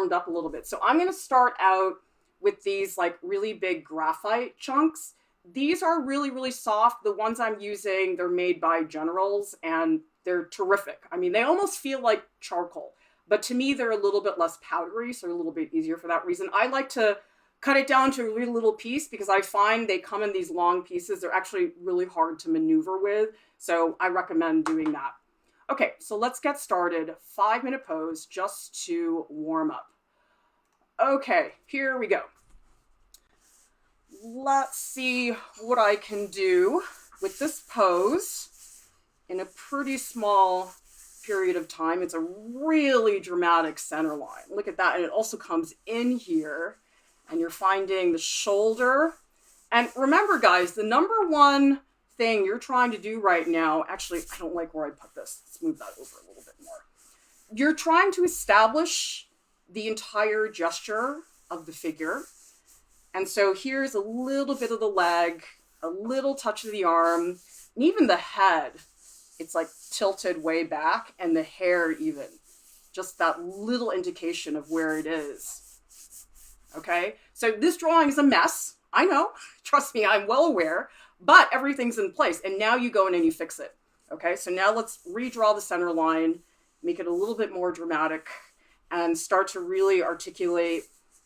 warmed up a little bit. So I'm going to start out with these like really big graphite chunks. These are really, really soft. The ones I'm using, they're made by Generals and they're terrific. I mean, they almost feel like charcoal, but to me, they're a little bit less powdery, so they're a little bit easier for that reason. I like to cut it down to a really little piece because I find they come in these long pieces. They're actually really hard to maneuver with, so I recommend doing that. Okay, so let's get started. 5-minute pose just to warm up. Okay, here we go. Let's see what I can do with this pose in a pretty small period of time. It's a really dramatic center line. Look at that. And it also comes in here and you're finding the shoulder. And remember, guys, the number one thing you're trying to do right now, actually, I don't like where I put this. Let's move that over a little bit more. You're trying to establish the entire gesture of the figure. And so here's a little bit of the leg, a little touch of the arm, and even the head. It's like tilted way back, and the hair even. Just that little indication of where it is. Okay? So this drawing is a mess. I know. Trust me, I'm well aware. But everything's in place. And now you go in and you fix it. Okay? So now let's redraw the center line, make it a little bit more dramatic, and start to really articulate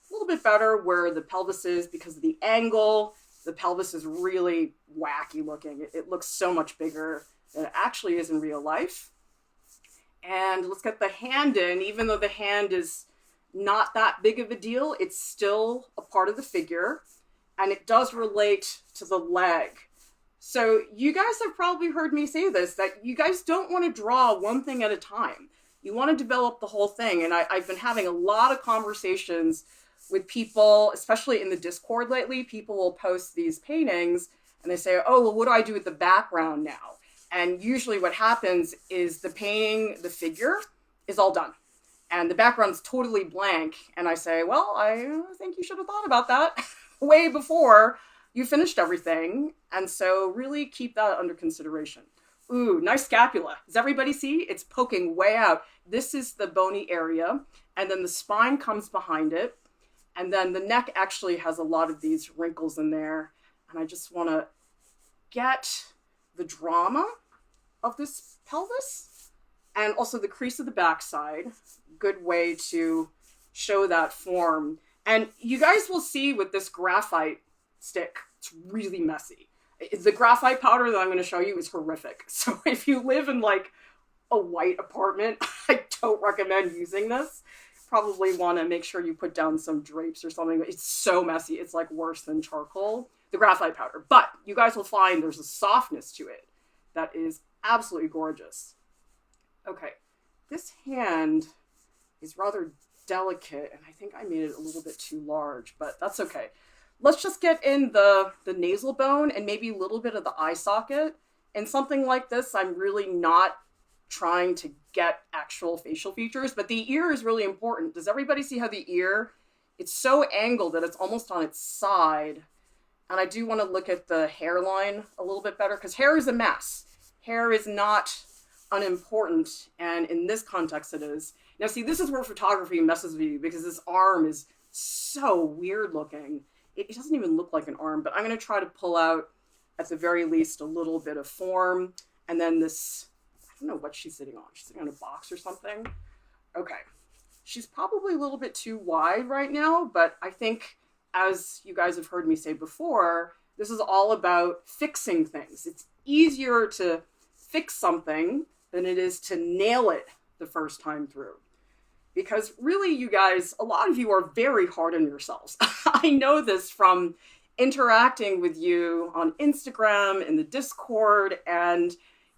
a little bit better where the pelvis is because of the angle. The pelvis is really wacky looking. It looks so much bigger than it actually is in real life. And let's get the hand in. Even though the hand is not that big of a deal, it's still a part of the figure. And it does relate to the leg. So you guys have probably heard me say this, that you guys don't want to draw one thing at a time. You want to develop the whole thing. And I've been having a lot of conversations with people, especially in the Discord lately. People will post these paintings and they say, oh, well, what do I do with the background now? And usually what happens is the painting, the figure is all done. And the background's totally blank. And I say, well, I think you should have thought about that way before you finished everything. And so really keep that under consideration. Ooh, nice scapula. Does everybody see? It's poking way out. This is the bony area. And then the spine comes behind it. And then the neck actually has a lot of these wrinkles in there. And I just want to get the drama of this pelvis and also the crease of the backside. Good way to show that form. And you guys will see with this graphite stick, it's really messy. The graphite powder that I'm going to show you is horrific. So if you live in like a white apartment, I don't recommend using this. Probably want to make sure you put down some drapes or something. It's so messy. It's like worse than charcoal, the graphite powder. But you guys will find there's a softness to it that is absolutely gorgeous. Okay, this hand is rather delicate, and I think I made it a little bit too large, but that's okay. Let's just get in the nasal bone and maybe a little bit of the eye socket. And something like this, I'm really not trying to get actual facial features, but the ear is really important. Does everybody see how the ear, it's so angled that it's almost on its side. And I do want to look at the hairline a little bit better because hair is a mess. Hair is not unimportant, and in this context it is. Now see, this is where photography messes with you because this arm is so weird looking. It doesn't even look like an arm, but I'm going to try to pull out at the very least a little bit of form. And then this, I don't know what she's sitting on. She's sitting on a box or something. Okay. She's probably a little bit too wide right now, but I think, as you guys have heard me say before, this is all about fixing things. It's easier to fix something than it is to nail it the first time through. Because really, you guys, a lot of you are very hard on yourselves. I know this from interacting with you on Instagram, in the Discord, and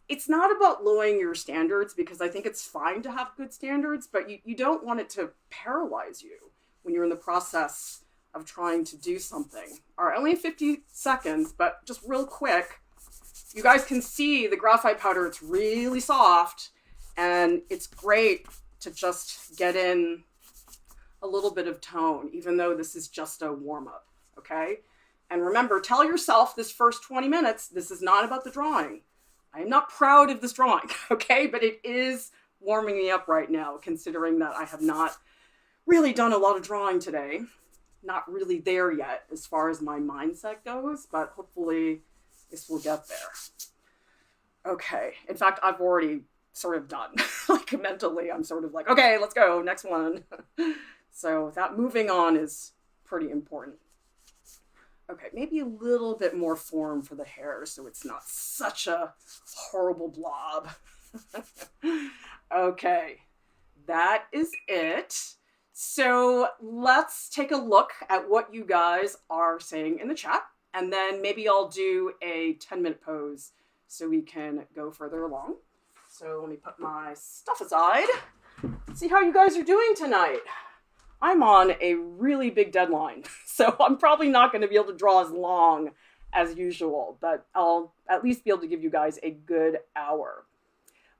it's not about lowering your standards because I think it's fine to have good standards, but you don't want it to paralyze you when you're in the process of trying to do something. All right, only 50 seconds, but just real quick, you guys can see the graphite powder, it's really soft, and it's great to just get in a little bit of tone, even though this is just a warm-up, okay? And remember, tell yourself this first 20 minutes, this is not about the drawing. I am not proud of this drawing, okay? But it is warming me up right now, considering that I have not really done a lot of drawing today. Not really there yet as far as my mindset goes, but hopefully this will get there. Okay. In fact, I've already sort of done. Like mentally, I'm sort of like, okay, let's go, next one. So that moving on is pretty important. Okay, maybe a little bit more form for the hair so it's not such a horrible blob. Okay, that is it. So let's take a look at what you guys are saying in the chat, and then maybe I'll do a 10-minute pose so we can go further along. So let me put my stuff aside. See how you guys are doing tonight. I'm on a really big deadline, so I'm probably not going to be able to draw as long as usual, but I'll at least be able to give you guys a good hour.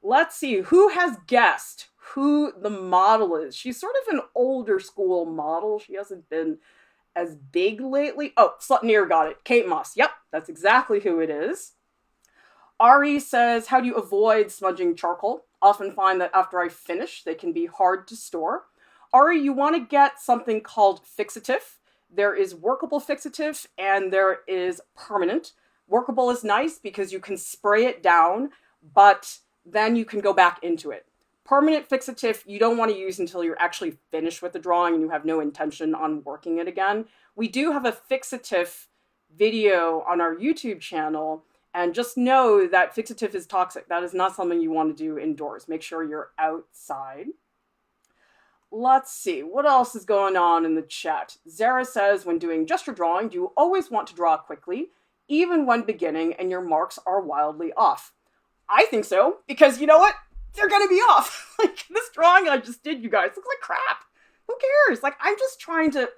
Let's see, who has guessed who the model is? She's sort of an older school model. She hasn't been as big lately. Oh, Slutneer got it. Kate Moss. Yep, that's exactly who it is. Ari says, how do you avoid smudging charcoal? Often find that after I finish, they can be hard to store. Ari, you want to get something called fixative. There is workable fixative and there is permanent. Workable is nice because you can spray it down, but then you can go back into it. Permanent fixative, you don't want to use until you're actually finished with the drawing and you have no intention on working it again. We do have a fixative video on our YouTube channel, and just know that fixative is toxic. That is not something you want to do indoors. Make sure you're outside. Let's see, what else is going on in the chat? Zara says, when doing gesture drawing, do you always want to draw quickly, even when beginning and your marks are wildly off? I think so, because you know what? They're going to be off. Like this drawing I just did, you guys, looks like crap. Who cares? Like I'm just trying to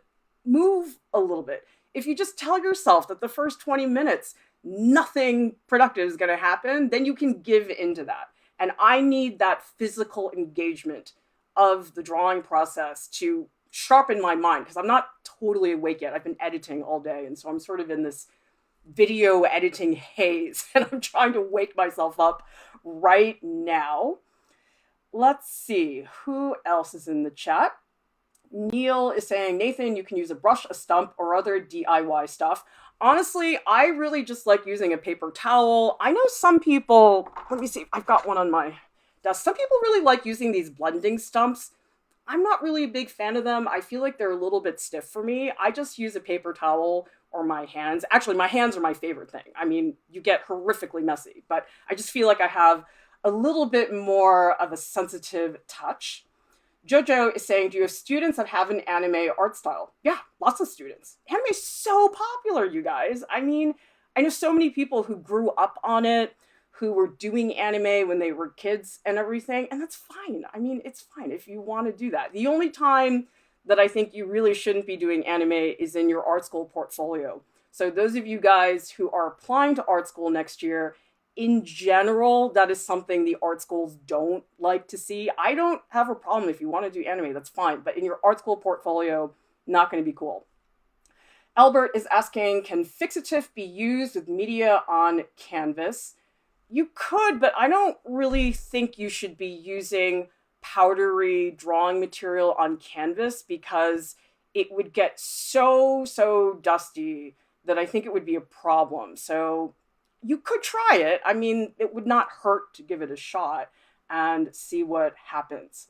move a little bit. If you just tell yourself that the first 20 minutes, nothing productive is going to happen, then you can give into that. And I need that physical engagement of the drawing process to sharpen my mind, because I'm not totally awake yet. I've been editing all day, and so I'm sort of in this video editing haze, and I'm trying to wake myself up right now. Let's see, who else is in the chat? Neil is saying, Nathan, you can use a brush, a stump, or other DIY stuff. Honestly, I really just like using a paper towel. I know some people, let me see, I've got one on my desk. Some people really like using these blending stumps. I'm not really a big fan of them. I feel like they're a little bit stiff for me. I just use a paper towel or my hands. Actually, my hands are my favorite thing. I mean, you get horrifically messy, but I just feel like I have a little bit more of a sensitive touch. Jojo is saying, do you have students that have an anime art style? Yeah, lots of students. Anime is so popular, you guys. I mean, I know so many people who grew up on it, who were doing anime when they were kids and everything, and that's fine. I mean, it's fine if you want to do that. The only time that I think you really shouldn't be doing anime is in your art school portfolio. So those of you guys who are applying to art school next year, in general, that is something the art schools don't like to see. I don't have a problem if you want to do anime, that's fine. But in your art school portfolio, not going to be cool. Albert is asking, can fixative be used with media on canvas? You could, but I don't really think you should be using powdery drawing material on canvas because it would get so dusty that I think it would be a problem. So you could try it. I mean, it would not hurt to give it a shot and see what happens.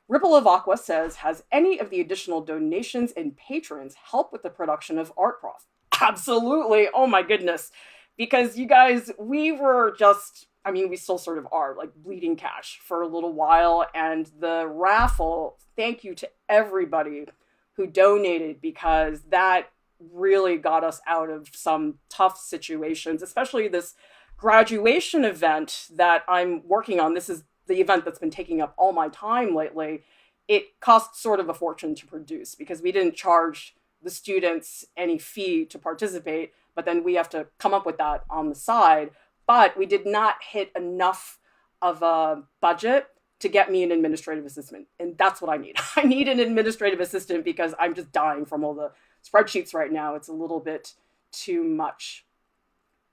Ripple of Aqua says, has any of the additional donations and patrons help with the production of Art Prof? Absolutely. Oh my goodness. Because you guys, we were just, I mean, we still sort of are, like bleeding cash for a little while. And the raffle, thank you to everybody who donated, because that really got us out of some tough situations, especially this graduation event that I'm working on. This is the event that's been taking up all my time lately. It cost sort of a fortune to produce because we didn't charge the students any fee to participate, but then we have to come up with that on the side. But we did not hit enough of a budget to get me an administrative assistant. And that's what I need. I need an administrative assistant because I'm just dying from all the spreadsheets right now. It's a little bit too much.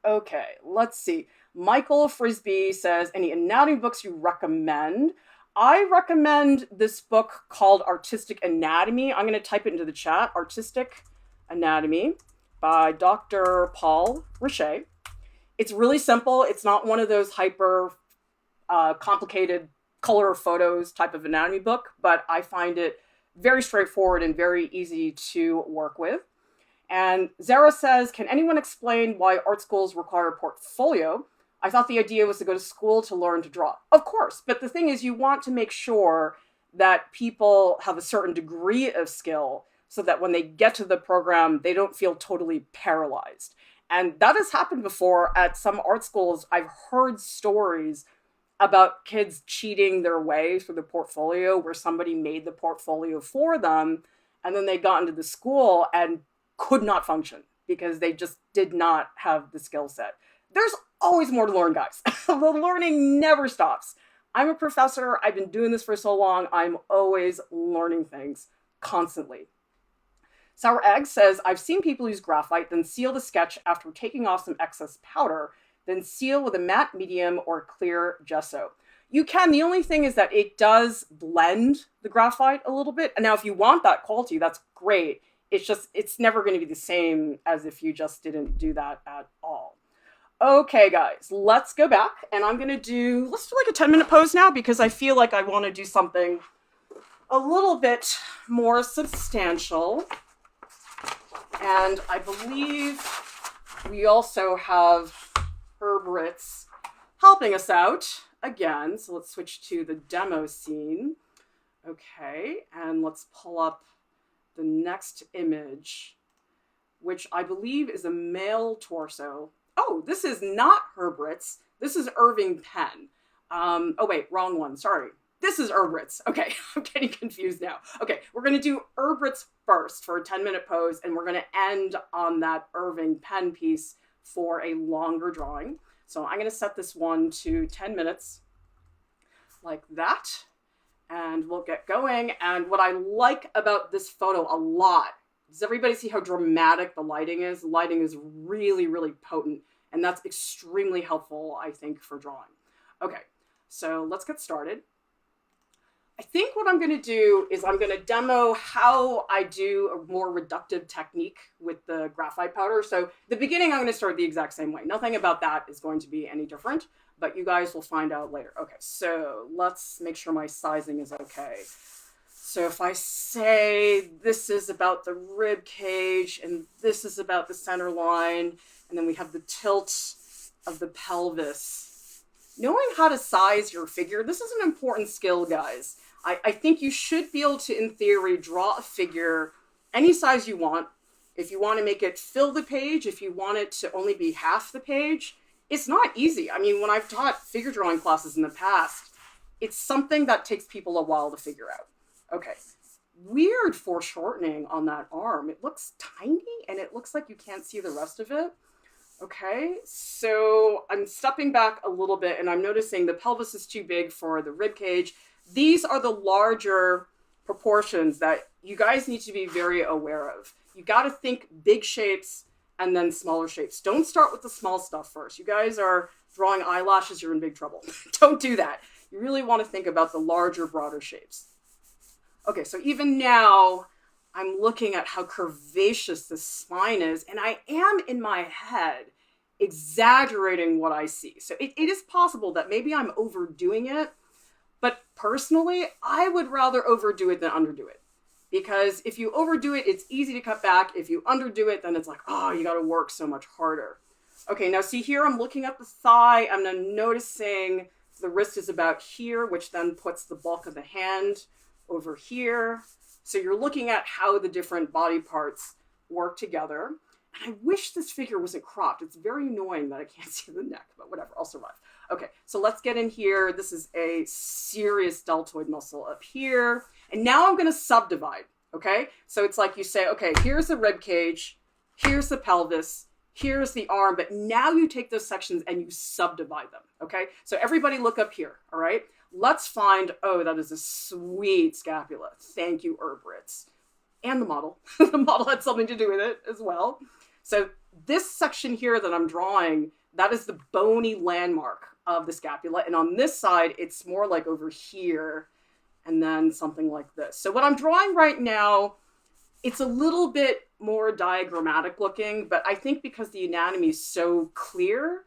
Okay, let's see. Michael Frisbee says, any anatomy books you recommend? I recommend this book called Artistic Anatomy. I'm going to type it into the chat. Artistic Anatomy by Dr. Paul Richer. It's really simple. It's not one of those hyper complicated color photos type of anatomy book, but I find it very straightforward and very easy to work with. And Zara says, can anyone explain why art schools require a portfolio? I thought the idea was to go to school to learn to draw. Of course, but the thing is you want to make sure that people have a certain degree of skill so that when they get to the program, they don't feel totally paralyzed. And that has happened before at some art schools. I've heard stories about kids cheating their way through the portfolio where somebody made the portfolio for them and then they got into the school and could not function because they just did not have the skill set. There's always more to learn, guys. The learning never stops. I'm a professor. I've been doing this for so long. I'm always learning things constantly. Sour Egg says, I've seen people use graphite, then seal the sketch after taking off some excess powder, then seal with a matte medium or clear gesso. You can. The only thing is that it does blend the graphite a little bit. And now if you want that quality, that's great. It's never going to be the same as if you just didn't do that at all. Okay, guys, let's go back and let's do like a 10-minute pose now because I feel like I want to do something a little bit more substantial. And I believe we also have Herb Ritz helping us out again. So let's switch to the demo scene. Okay, and let's pull up the next image, which I believe is a male torso. Oh, this is not Herb Ritz. This is Irving Penn. Oh wait, wrong one, sorry. This is Herb Ritz. Okay, I'm getting confused now. Okay, we're gonna do Herb Ritz first for a 10-minute pose, and we're gonna end on that Irving Penn piece for a longer drawing. So I'm gonna set this one to 10 minutes, like that, and we'll get going. And what I like about this photo a lot, does everybody see how dramatic the lighting is? The lighting is really, really potent, and that's extremely helpful, I think, for drawing. Okay, so let's get started. I think what I'm going to do is I'm going to demo how I do a more reductive technique with the graphite powder. So the beginning, I'm going to start the exact same way. Nothing about that is going to be any different, but you guys will find out later. Okay, so let's make sure my sizing is okay. So if I say this is about the rib cage and this is about the center line, and then we have the tilt of the pelvis. Knowing how to size your figure, this is an important skill, guys. I think you should be able to, in theory, draw a figure any size you want. If you want to make it fill the page, if you want it to only be half the page, it's not easy. I mean, when I've taught figure drawing classes in the past, it's something that takes people a while to figure out. Okay, weird foreshortening on that arm. It looks tiny and it looks like you can't see the rest of it. Okay, so I'm stepping back a little bit and I'm noticing the pelvis is too big for the rib cage. These are the larger proportions that you guys need to be very aware of. You got to think big shapes and then smaller shapes. Don't start with the small stuff first. You guys are drawing eyelashes, you're in big trouble. Don't do that. You really want to think about the larger, broader shapes. Okay, so even now, I'm looking at how curvaceous the spine is, and I am in my head exaggerating what I see. So it is possible that maybe I'm overdoing it, but personally, I would rather overdo it than underdo it. Because if you overdo it, it's easy to cut back. If you underdo it, then it's like, oh, you got to work so much harder. Okay, now see here, I'm looking at the thigh. I'm now noticing the wrist is about here, which then puts the bulk of the hand over here. So you're looking at how the different body parts work together. And I wish this figure wasn't cropped. It's very annoying that I can't see the neck, but whatever, I'll survive. Okay, so let's get in here. This is a serious deltoid muscle up here. And now I'm gonna subdivide, okay? So it's like you say, okay, here's the rib cage, here's the pelvis, here's the arm, but now you take those sections and you subdivide them, okay? So everybody look up here, all right? Let's find, oh, that is a sweet scapula. Thank you, Herb Ritz. And the model. The model had something to do with it as well. So this section here that I'm drawing, that is the bony landmark of the scapula. And on this side, it's more like over here and then something like this. So what I'm drawing right now, it's a little bit more diagrammatic looking, but I think because the anatomy is so clear,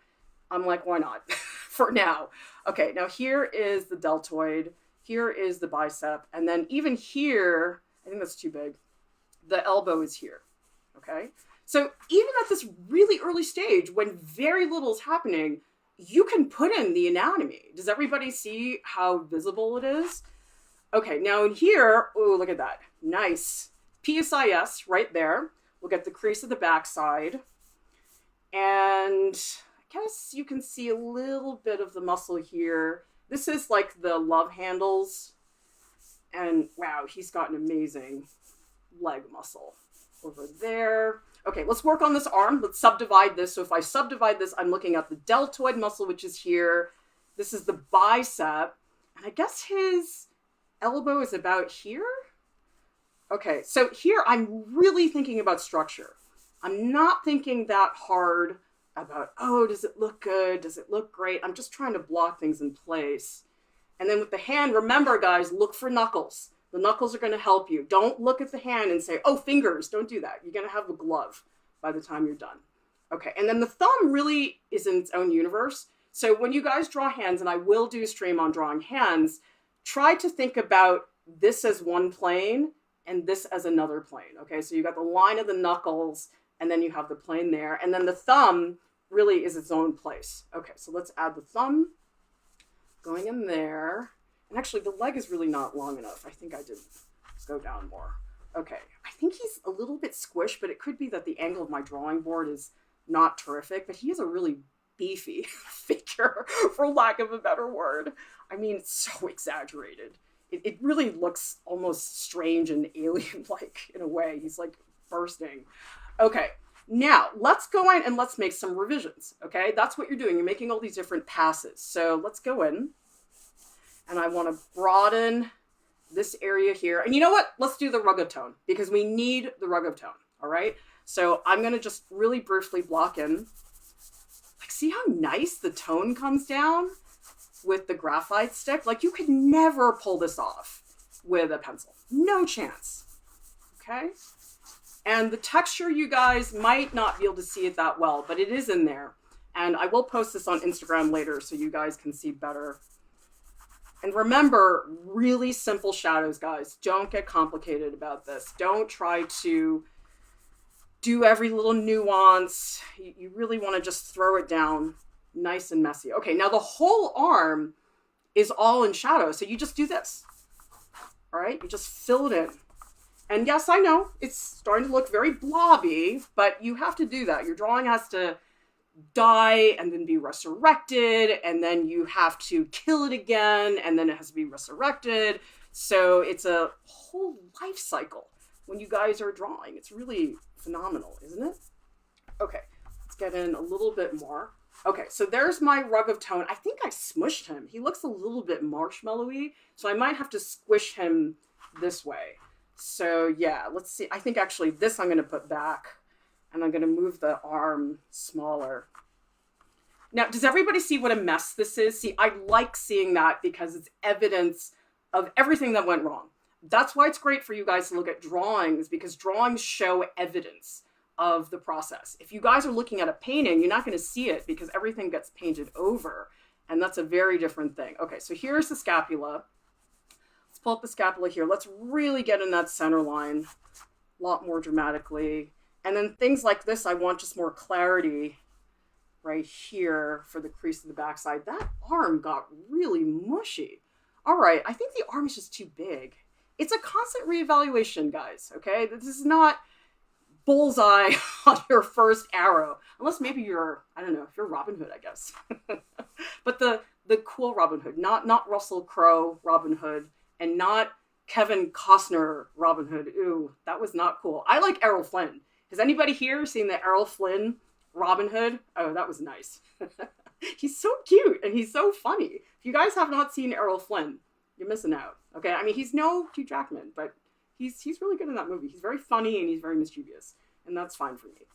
I'm like, why not for now? Okay, now here is the deltoid. Here is the bicep. And then even here, I think that's too big. The elbow is here, okay? So even at this really early stage, when very little is happening, you can put in the anatomy. Does everybody see how visible it is? Okay, now in here, oh, look at that. Nice. PSIS right there. We'll get the crease of the backside. And I guess you can see a little bit of the muscle here. This is like the love handles. And wow, he's got an amazing leg muscle over there. Okay, let's work on this arm. Let's subdivide this. So if I subdivide this, I'm looking at the deltoid muscle, which is here. This is the bicep. And I guess his elbow is about here. Okay, so here I'm really thinking about structure. I'm not thinking that hard about, oh, does it look good? Does it look great? I'm just trying to block things in place. And then with the hand, remember guys, look for knuckles. The knuckles are going to help you. Don't look at the hand and say, oh, fingers. Don't do that. You're going to have a glove by the time you're done. Okay, and then the thumb really is in its own universe. So when you guys draw hands, and I will do a stream on drawing hands, try to think about this as one plane and this as another plane. Okay, so you got the line of the knuckles, and then you have the plane there. And then the thumb really is its own place. Okay, so let's add the thumb going in there. And actually, the leg is really not long enough. I think I did go down more. Okay, I think he's a little bit squished, but it could be that the angle of my drawing board is not terrific, but he is a really beefy figure, for lack of a better word. I mean, it's so exaggerated. It really looks almost strange and alien-like in a way. He's like bursting. Okay, now let's go in and let's make some revisions, okay? That's what you're doing. You're making all these different passes. So let's go in. And I want to broaden this area here. And you know what? Let's do the rug of tone because we need the rug of tone, all right? So I'm going to just really briefly block in. Like, see how nice the tone comes down with the graphite stick? Like, you could never pull this off with a pencil. No chance, okay? And the texture, you guys might not be able to see it that well, but it is in there. And I will post this on Instagram later so you guys can see better. And remember, really simple shadows, guys. Don't get complicated about this. Don't try to do every little nuance. You really want to just throw it down nice and messy. Okay, now the whole arm is all in shadow, so you just do this. All right, you just fill it in. And yes, I know, it's starting to look very blobby, but you have to do that. Your drawing has to die and then be resurrected, and then you have to kill it again, and then it has to be resurrected. So it's a whole life cycle when you guys are drawing. It's really phenomenal, isn't it? Okay, let's get in a little bit more. Okay, so there's my rug of tone. I think I smushed him. He looks a little bit marshmallowy, so I might have to squish him this way. So yeah, let's see. I think actually this I'm going to put back. And I'm going to move the arm smaller. Now, does everybody see what a mess this is? See, I like seeing that because it's evidence of everything that went wrong. That's why it's great for you guys to look at drawings, because drawings show evidence of the process. If you guys are looking at a painting, you're not going to see it because everything gets painted over. And that's a very different thing. Okay, so here's the scapula. Let's pull up the scapula here. Let's really get in that center line a lot more dramatically. And then things like this, I want just more clarity right here for the crease of the backside. That arm got really mushy. All right, I think the arm is just too big. It's a constant reevaluation, guys, okay? This is not bullseye on your first arrow. Unless maybe you're, I don't know, if you're Robin Hood, I guess. But the cool Robin Hood, not Russell Crowe Robin Hood, and not Kevin Costner Robin Hood. Ooh, that was not cool. I like Errol Flynn. Has anybody here seen the Errol Flynn Robin Hood? Oh, that was nice. He's so cute and he's so funny. If you guys have not seen Errol Flynn, you're missing out. Okay, I mean, he's no Hugh Jackman, but he's really good in that movie. He's very funny and he's very mischievous, and that's fine for me.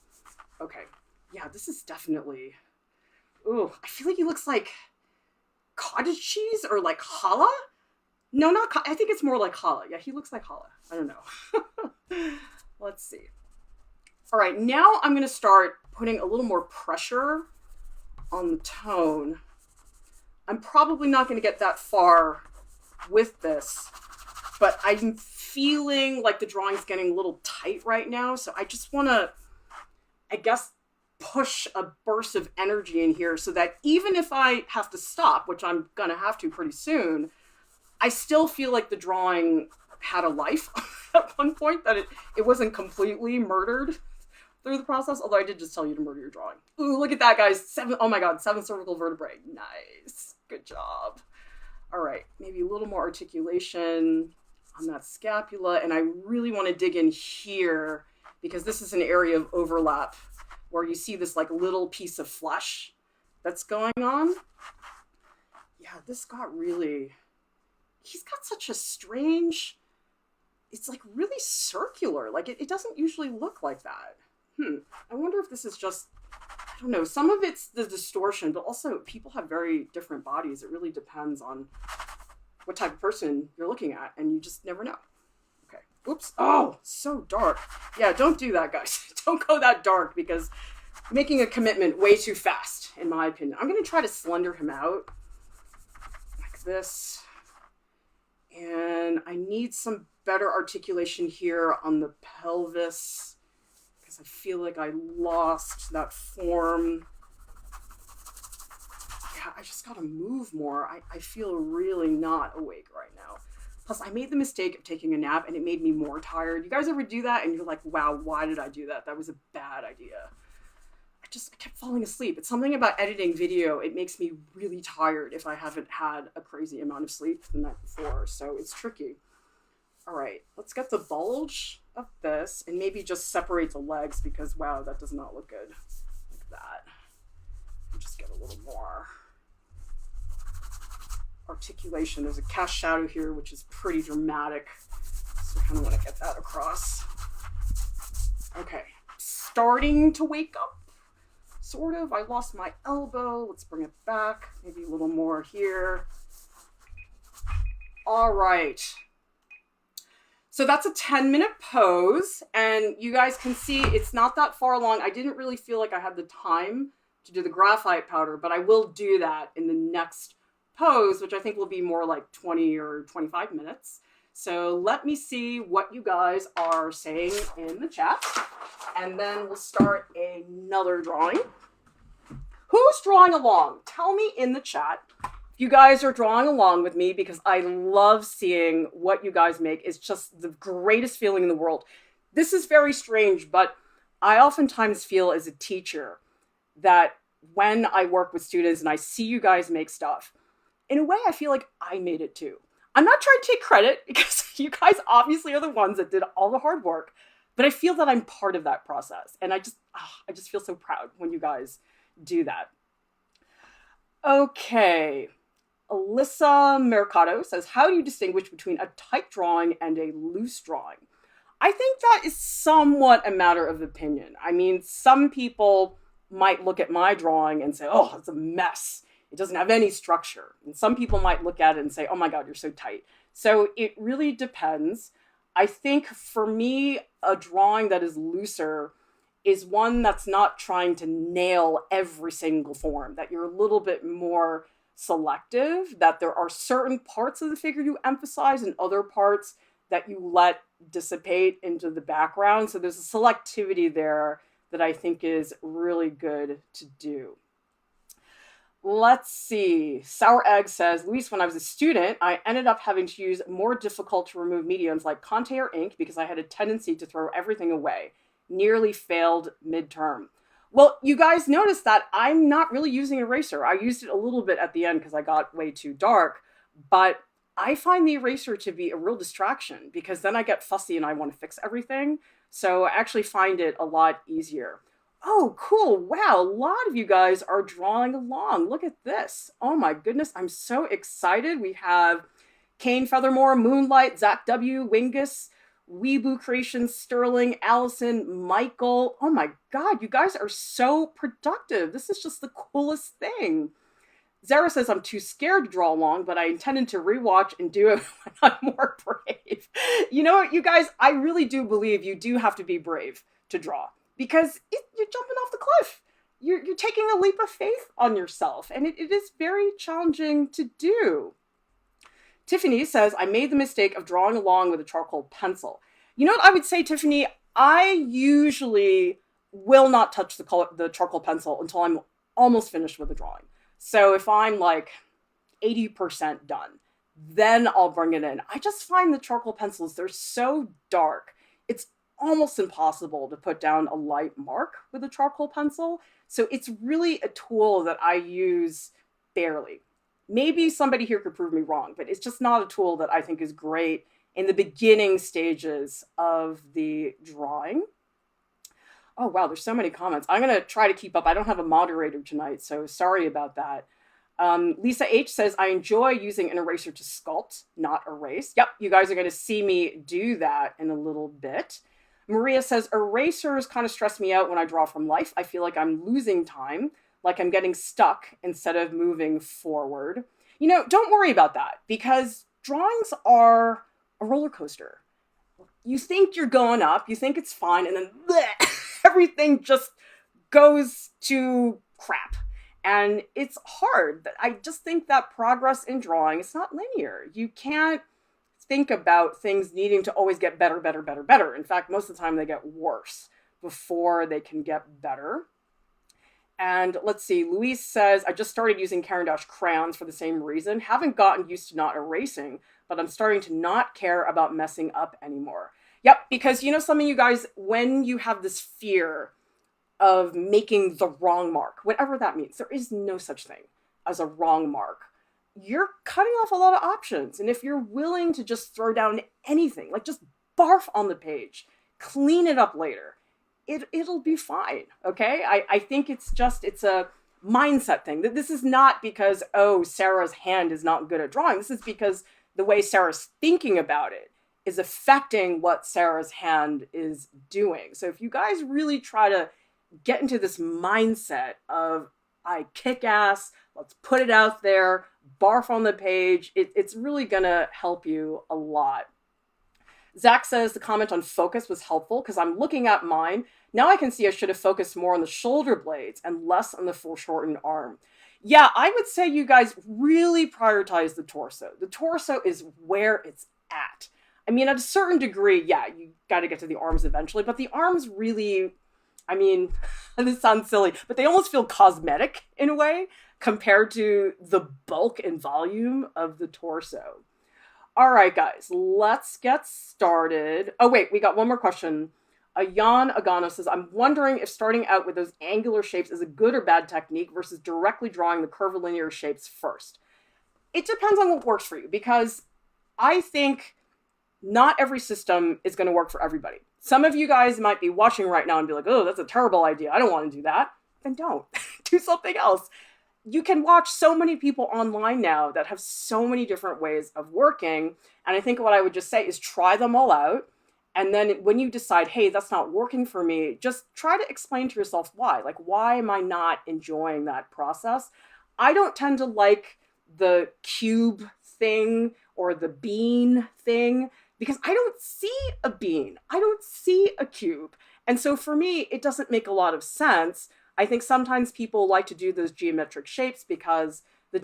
Okay, yeah, this is definitely Ooh, I feel like he looks like cottage cheese or like challah. No, I think it's more like challah. Yeah, he looks like challah. I don't know. Let's see. All right, now I'm going to start putting a little more pressure on the tone. I'm probably not going to get that far with this, but I'm feeling like the drawing's getting a little tight right now, so I just want to, I guess, push a burst of energy in here so that even if I have to stop, which I'm going to have to pretty soon, I still feel like the drawing had a life at one point, that it wasn't completely murdered through the process, although I did just tell you to murder your drawing. Ooh, look at that, guys. Oh my God, 7 cervical vertebrae. Nice. Good job. All right, maybe a little more articulation on that scapula, and I really want to dig in here because this is an area of overlap where you see this like little piece of flesh that's going on. Yeah, this got really, he's got such a strange, it's like really circular. Like it doesn't usually look like that. I wonder if this is just, I don't know, some of it's the distortion, but also people have very different bodies. It really depends on what type of person you're looking at, and you just never know. Okay, oops, oh, so dark. Yeah, don't do that, guys. Don't go that dark because making a commitment way too fast, in my opinion. I'm gonna try to slender him out like this. And I need some better articulation here on the pelvis, I feel like I lost that form. Yeah, I just gotta move more. I feel really not awake right now. Plus, I made the mistake of taking a nap and it made me more tired. You guys ever do that? And you're like, wow, why did I do that? That was a bad idea. I kept falling asleep. It's something about editing video. It makes me really tired if I haven't had a crazy amount of sleep the night before. So it's tricky. All right, let's get the bulge of this and maybe just separate the legs because, wow, that does not look good like that. And just get a little more articulation. There's a cast shadow here, which is pretty dramatic. So I kind of want to get that across. Okay, starting to wake up, sort of. I lost my elbow. Let's bring it back. Maybe a little more here. All right. So that's a 10-minute pose, and you guys can see it's not that far along. I didn't really feel like I had the time to do the graphite powder, but I will do that in the next pose, which I think will be more like 20 or 25 minutes. So let me see what you guys are saying in the chat, and then we'll start another drawing. Who's drawing along? Tell me in the chat. You guys are drawing along with me because I love seeing what you guys make. It's just the greatest feeling in the world. This is very strange, but I oftentimes feel as a teacher that when I work with students and I see you guys make stuff, in a way, I feel like I made it too. I'm not trying to take credit because you guys obviously are the ones that did all the hard work, but I feel that I'm part of that process. And I just feel so proud when you guys do that. Okay. Alyssa Mercado says, how do you distinguish between a tight drawing and a loose drawing? I think that is somewhat a matter of opinion. I mean, some people might look at my drawing and say, oh, it's a mess. It doesn't have any structure. And some people might look at it and say, oh my God, you're so tight. So it really depends. I think for me, a drawing that is looser is one that's not trying to nail every single form, that you're a little bit more selective, that there are certain parts of the figure you emphasize and other parts that you let dissipate into the background. So there's a selectivity there that I think is really good to do. Let's see. Sour Egg says, Luis, when I was a student, I ended up having to use more difficult to remove mediums like Conte or ink because I had a tendency to throw everything away. Nearly failed midterm. Well, you guys noticed that I'm not really using eraser. I used it a little bit at the end because I got way too dark, but I find the eraser to be a real distraction because then I get fussy and I want to fix everything. So I actually find it a lot easier. Oh, cool. Wow. A lot of you guys are drawing along. Look at this. Oh my goodness. I'm so excited. We have Kane Feathermore, Moonlight, Zach W, Wingus. Weeboo Creations, Sterling, Allison, Michael. Oh my God, you guys are so productive. This is just the coolest thing. Zara says, I'm too scared to draw along, but I intended to rewatch and do it when I'm more brave. You know what, you guys, I really do believe you do have to be brave to draw because you're jumping off the cliff. You're taking a leap of faith on yourself, and it is very challenging to do. Tiffany says, I made the mistake of drawing along with a charcoal pencil. You know what I would say, Tiffany? I usually will not touch the charcoal pencil until I'm almost finished with the drawing. So if I'm like 80% done, then I'll bring it in. I just find the charcoal pencils, they're so dark. It's almost impossible to put down a light mark with a charcoal pencil. So it's really a tool that I use barely. Maybe somebody here could prove me wrong, but it's just not a tool that I think is great in the beginning stages of the drawing. Oh, wow, there's so many comments. I'm going to try to keep up. I don't have a moderator tonight, so sorry about that. Lisa H says, I enjoy using an eraser to sculpt, not erase. Yep, you guys are going to see me do that in a little bit. Maria says, erasers kind of stress me out when I draw from life. I feel like I'm losing time, like I'm getting stuck instead of moving forward. You know, don't worry about that because drawings are a roller coaster. You think you're going up, you think it's fine, and then bleh, everything just goes to crap. And it's hard. I just think that progress in drawing is not linear. You can't think about things needing to always get better, better, better, better. In fact, most of the time they get worse before they can get better. And let's see, Louise says, I just started using Caran d'Ache crayons for the same reason. Haven't gotten used to not erasing, but I'm starting to not care about messing up anymore. Yep, because you know something, you guys, when you have this fear of making the wrong mark, whatever that means, there is no such thing as a wrong mark. You're cutting off a lot of options. And if you're willing to just throw down anything, like just barf on the page, clean it up later, it'll be fine, okay? I think it's a mindset thing. This is not because, oh, Sarah's hand is not good at drawing. This is because the way Sarah's thinking about it is affecting what Sarah's hand is doing. So if you guys really try to get into this mindset of, I kick ass, let's put it out there, barf on the page, it's really gonna help you a lot. Zach says the comment on focus was helpful because I'm looking at mine. Now I can see I should have focused more on the shoulder blades and less on the foreshortened arm. Yeah, I would say you guys really prioritize the torso. The torso is where it's at. I mean, at a certain degree, yeah, you got to get to the arms eventually, but the arms really, I mean, this sounds silly, but they almost feel cosmetic in a way compared to the bulk and volume of the torso. All right, guys, let's get started. Oh, wait, we got one more question. Jan Agano says, I'm wondering if starting out with those angular shapes is a good or bad technique versus directly drawing the curvilinear shapes first. It depends on what works for you, because I think not every system is going to work for everybody. Some of you guys might be watching right now and be like, oh, that's a terrible idea. I don't want to do that. Then don't. Do something else. You can watch so many people online now that have so many different ways of working. And I think what I would just say is try them all out. And then when you decide, hey, that's not working for me, just try to explain to yourself why. Like, why am I not enjoying that process? I don't tend to like the cube thing or the bean thing because I don't see a bean. I don't see a cube. And so for me, it doesn't make a lot of sense. I think sometimes people like to do those geometric shapes because the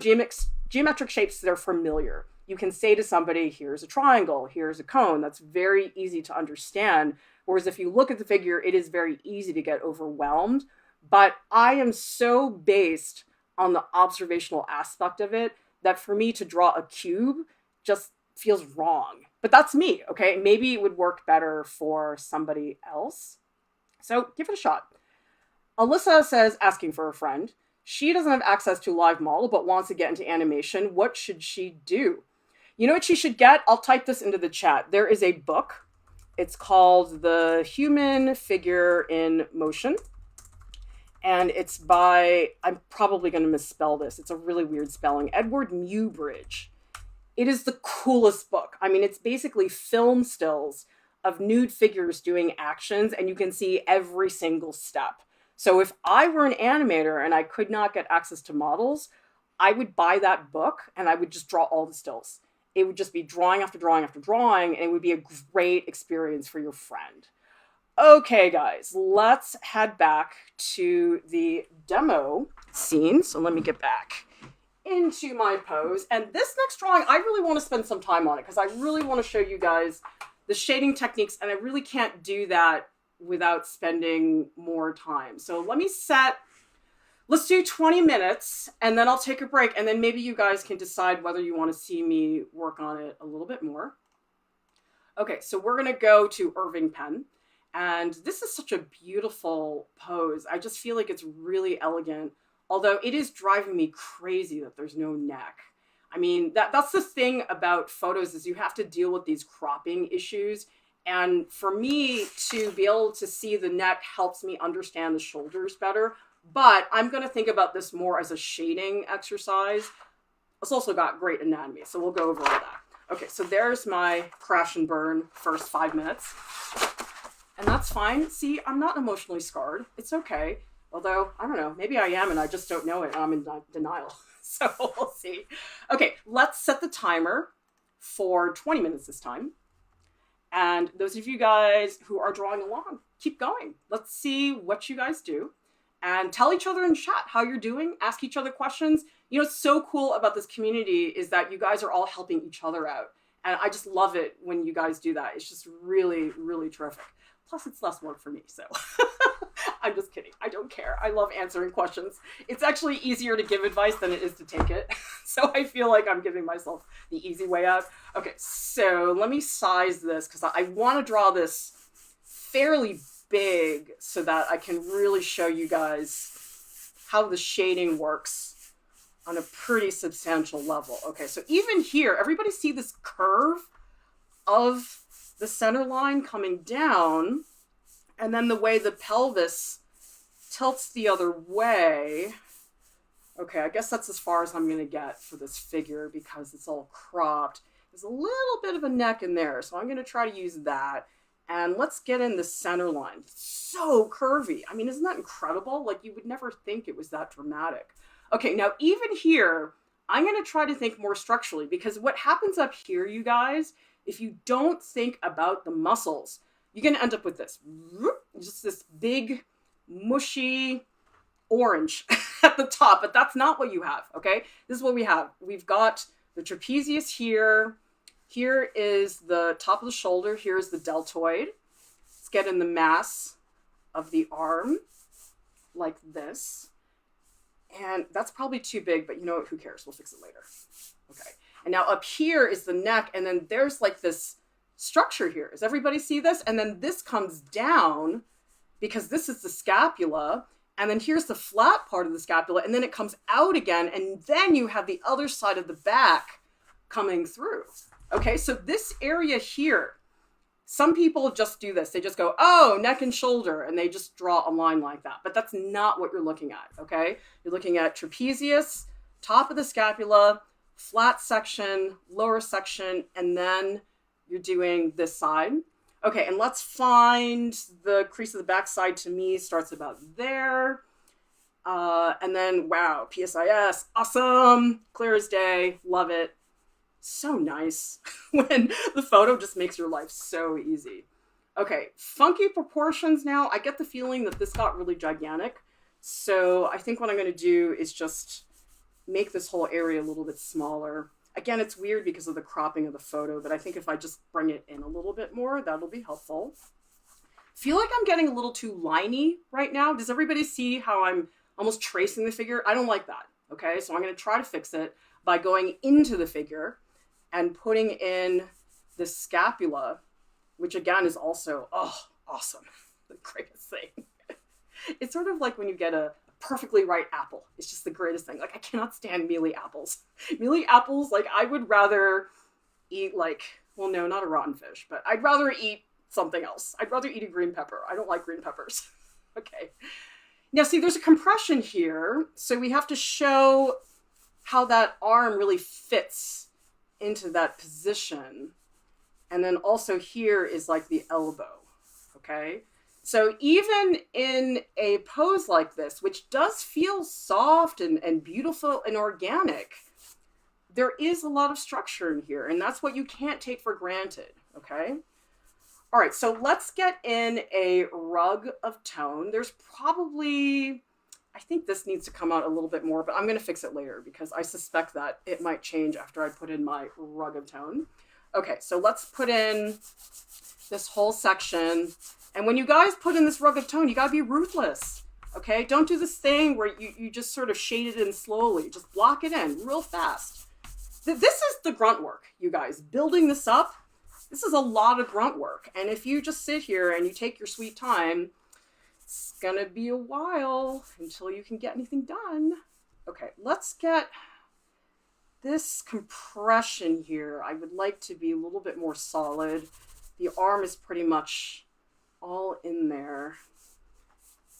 geometric shapes, they're familiar. You can say to somebody, here's a triangle, here's a cone. That's very easy to understand. Whereas if you look at the figure, it is very easy to get overwhelmed. But I am so based on the observational aspect of it that for me to draw a cube just feels wrong. But that's me, okay? Maybe it would work better for somebody else. So give it a shot. Alyssa says, asking for a friend. She doesn't have access to live model, but wants to get into animation. What should she do? You know what she should get? I'll type this into the chat. There is a book. It's called The Human Figure in Motion. And it's by, I'm probably going to misspell this. It's a really weird spelling. Edward Muybridge. It is the coolest book. I mean, it's basically film stills of nude figures doing actions, and you can see every single step. So if I were an animator and I could not get access to models, I would buy that book and I would just draw all the stills. It would just be drawing after drawing after drawing, and it would be a great experience for your friend. Okay, guys, let's head back to the demo scene. So let me get back into my pose. And this next drawing, I really want to spend some time on it because I really want to show you guys the shading techniques, and I really can't do that without spending more time. So let's do 20 minutes, and then I'll take a break, and then maybe you guys can decide whether you want to see me work on it a little bit more. Okay, so we're going to go to Irving, Penn. And this is such a beautiful pose. I just feel like it's really elegant, although it is driving me crazy that there's no neck. I mean, that's the thing about photos, is you have to deal with these cropping issues. And for me to be able to see the neck helps me understand the shoulders better. But I'm going to think about this more as a shading exercise. It's also got great anatomy, so we'll go over all that. Okay, so there's my crash and burn first 5 minutes. And that's fine. See, I'm not emotionally scarred. It's okay. Although, I don't know, maybe I am and I just don't know it. I'm in denial. So we'll see. Okay, let's set the timer for 20 minutes this time. And those of you guys who are drawing along, keep going. Let's see what you guys do. And tell each other in chat how you're doing. Ask each other questions. You know, what's so cool about this community is that you guys are all helping each other out. And I just love it when you guys do that. It's just really, really terrific. Plus, it's less work for me, so I'm just kidding. I don't care. I love answering questions. It's actually easier to give advice than it is to take it. So I feel like I'm giving myself the easy way out. Okay, so let me size this because I want to draw this fairly big so that I can really show you guys how the shading works on a pretty substantial level. Okay, so even here, everybody see this curve of the center line coming down, and then the way the pelvis tilts the other way. Okay, I guess that's as far as I'm going to get for this figure because it's all cropped. There's a little bit of a neck in there, so I'm going to try to use that. And let's get in the center line. So curvy. I mean, isn't that incredible? Like, you would never think it was that dramatic. Okay, now even here, I'm going to try to think more structurally, because what happens up here, you guys, if you don't think about the muscles, you're going to end up with this. Just this big, mushy orange at the top. But that's not what you have, okay? This is what we have. We've got the trapezius here. Here is the top of the shoulder. Here's the deltoid. Let's get in the mass of the arm like this. And that's probably too big, but you know what? Who cares? We'll fix it later. Okay. And now up here is the neck, and then there's like this structure here. Does everybody see this? And then this comes down because this is the scapula, and then here's the flat part of the scapula, and then it comes out again, and then you have the other side of the back coming through. Okay, so this area here, some people just do this. They just go, oh, neck and shoulder, and they just draw a line like that. But that's not what you're looking at, okay? You're looking at trapezius, top of the scapula, flat section, lower section, and then you're doing this side. Okay, and let's find the crease of the backside. To me starts about there. And then, wow, PSIS, awesome, clear as day, love it. So nice when the photo just makes your life so easy. Okay, funky proportions now. I get the feeling that this got really gigantic. So I think what I'm going to do is just make this whole area a little bit smaller. Again, it's weird because of the cropping of the photo, but I think if I just bring it in a little bit more, that'll be helpful. Feel like I'm getting a little too liney right now. Does everybody see how I'm almost tracing the figure? I don't like that, okay? So I'm going to try to fix it by going into the figure and putting in the scapula, which again is also, oh, awesome. The greatest thing. It's sort of like when you get a perfectly ripe apple. It's just the greatest thing. Like, I cannot stand mealy apples. Mealy apples, like, I would rather eat, like, well, no, not a rotten fish, but I'd rather eat something else. I'd rather eat a green pepper. I don't like green peppers. Okay. Now, see, there's a compression here, so we have to show how that arm really fits into that position. And then also here is like the elbow, okay? So even in a pose like this, which does feel soft and beautiful and organic, there is a lot of structure in here, and that's what you can't take for granted, okay? All right, so let's get in a rug of tone. There's probably, I think this needs to come out a little bit more, but I'm gonna fix it later because I suspect that it might change after I put in my rug of tone. Okay, so let's put in this whole section. And when you guys put in this rug of tone, you gotta be ruthless, okay? Don't do this thing where you just sort of shade it in slowly. Just block it in real fast. This is the grunt work, you guys. Building this up, this is a lot of grunt work. And if you just sit here and you take your sweet time, it's gonna be a while until you can get anything done. Okay, let's get this compression here. I would like to be a little bit more solid. The arm is pretty much all in there.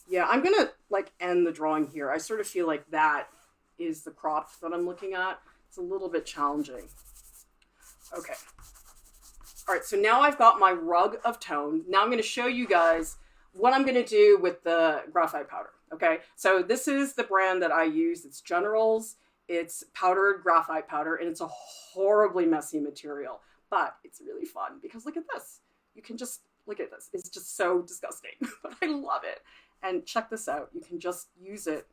Yeah, I'm gonna like end the drawing here. I sort of feel like that is the crop that I'm looking at. It's a little bit challenging. Okay. All right, so now I've got my rug of tone. Now I'm gonna show you guys what I'm gonna do with the graphite powder, okay? So this is the brand that I use. It's General's. It's powdered graphite powder, and it's a horribly messy material, but it's really fun because look at this. You can just, look at this. It's just so disgusting, but I love it. And check this out. You can just use it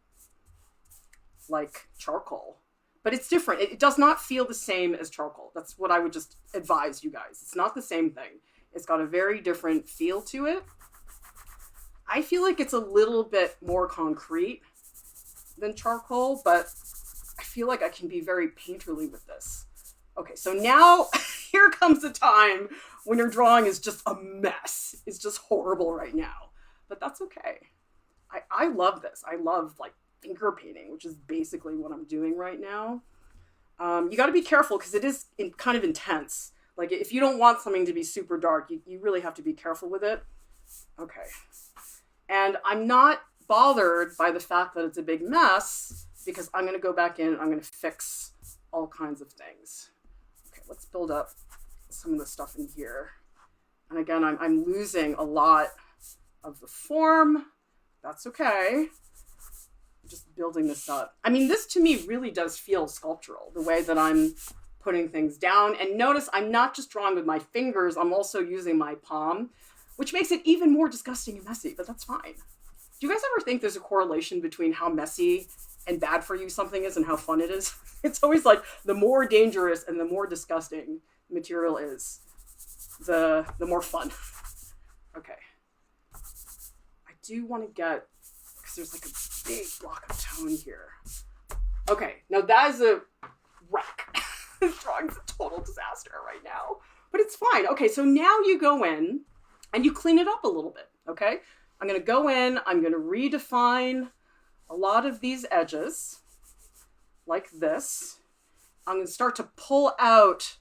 like charcoal, but it's different. It does not feel the same as charcoal. That's what I would just advise you guys. It's not the same thing. It's got a very different feel to it. I feel like it's a little bit more concrete than charcoal, but I feel like I can be very painterly with this. Okay, so now here comes the time when your drawing is just a mess. It's just horrible right now, but that's okay. I love this. I love like finger painting, which is basically what I'm doing right now. You got to be careful because it is kind of intense. Like if you don't want something to be super dark, you really have to be careful with it. Okay. And I'm not bothered by the fact that it's a big mess because I'm going to go back in and I'm going to fix all kinds of things. Okay, let's build up some of the stuff in here. And again, I'm losing a lot of the form. That's okay. I'm just building this up. I mean, this to me really does feel sculptural, the way that I'm putting things down. And notice I'm not just drawing with my fingers, I'm also using my palm, which makes it even more disgusting and messy, but that's fine. Do you guys ever think there's a correlation between how messy and bad for you something is and how fun it is? It's always like the more dangerous and the more disgusting the material is, the more fun. Okay. I do want to get, because there's like a big block of tone here. Okay, now that is a wreck. This drawing's a total disaster right now, but it's fine. Okay, so now you go in and you clean it up a little bit, okay? I'm gonna go in, I'm gonna redefine a lot of these edges, like this. I'm gonna start to pull out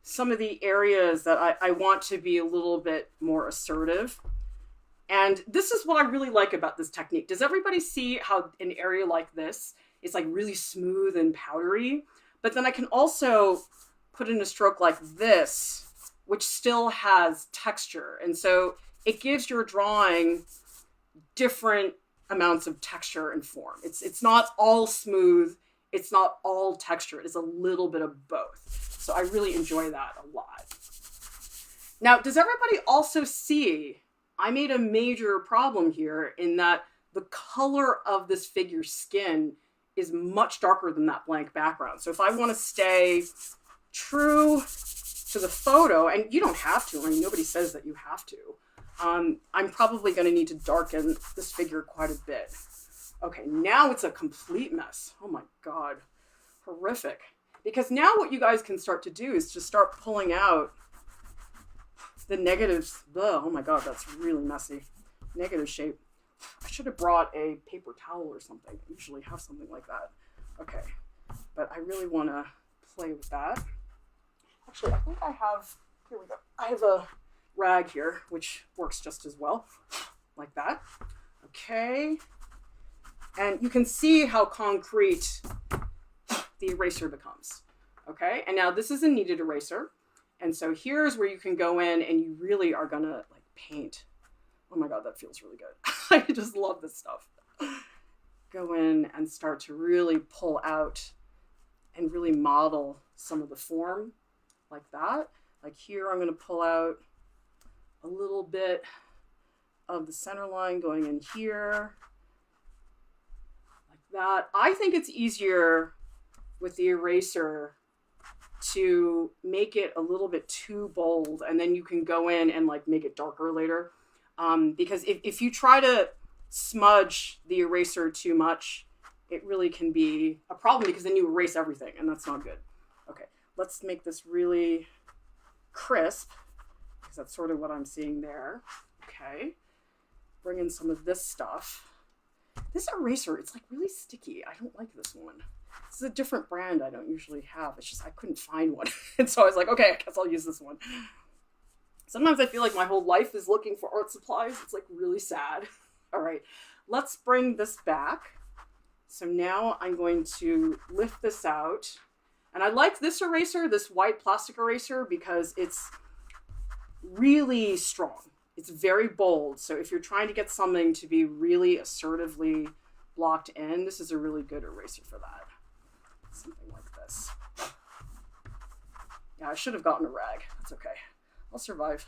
some of the areas that I want to be a little bit more assertive. And this is what I really like about this technique. Does everybody see how an area like this is like really smooth and powdery? But then I can also put in a stroke like this, which still has texture. And so it gives your drawing different amounts of texture and form. It's not all smooth. It's not all texture. It's a little bit of both. So I really enjoy that a lot. Now, does everybody also see, I made a major problem here in that the color of this figure's skin is much darker than that blank background. So if I want to stay true to the photo, and you don't have to, I mean, nobody says that you have to, I'm probably going to need to darken this figure quite a bit. Okay, now it's a complete mess. Oh my God, horrific. Because now what you guys can start to do is just start pulling out the negatives. Ugh, oh my God, that's really messy. Negative shape. I should have brought a paper towel or something. I usually have something like that. Okay, but I really want to play with that. Actually, I think I have, here we go. I have a rag here, which works just as well, like that. Okay, and you can see how concrete the eraser becomes. Okay, and now this is a kneaded eraser, And so here's where you can go in and you really are gonna like paint. Oh my God, that feels really good. I just love this stuff. Go in and start to really pull out and really model some of the form like that. Like here, I'm gonna pull out a little bit of the center line going in here, like that. I think it's easier with the eraser to make it a little bit too bold, and then you can go in and like make it darker later. Because if you try to smudge the eraser too much, it really can be a problem because then you erase everything and that's not good. Okay, let's make this really crisp because that's sort of what I'm seeing there. Okay, bring in some of this stuff. This eraser, it's like really sticky. I don't like this one. This is a different brand I don't usually have. It's just I couldn't find one. And so I was like, okay, I guess I'll use this one. Sometimes I feel like my whole life is looking for art supplies. It's like really sad. All right, let's bring this back. So now I'm going to lift this out. And I like this eraser, this white plastic eraser, because it's really strong. It's very bold. So if you're trying to get something to be really assertively blocked in, this is a really good eraser for that. Something like this. Yeah, I should have gotten a rag. That's okay. I'll survive.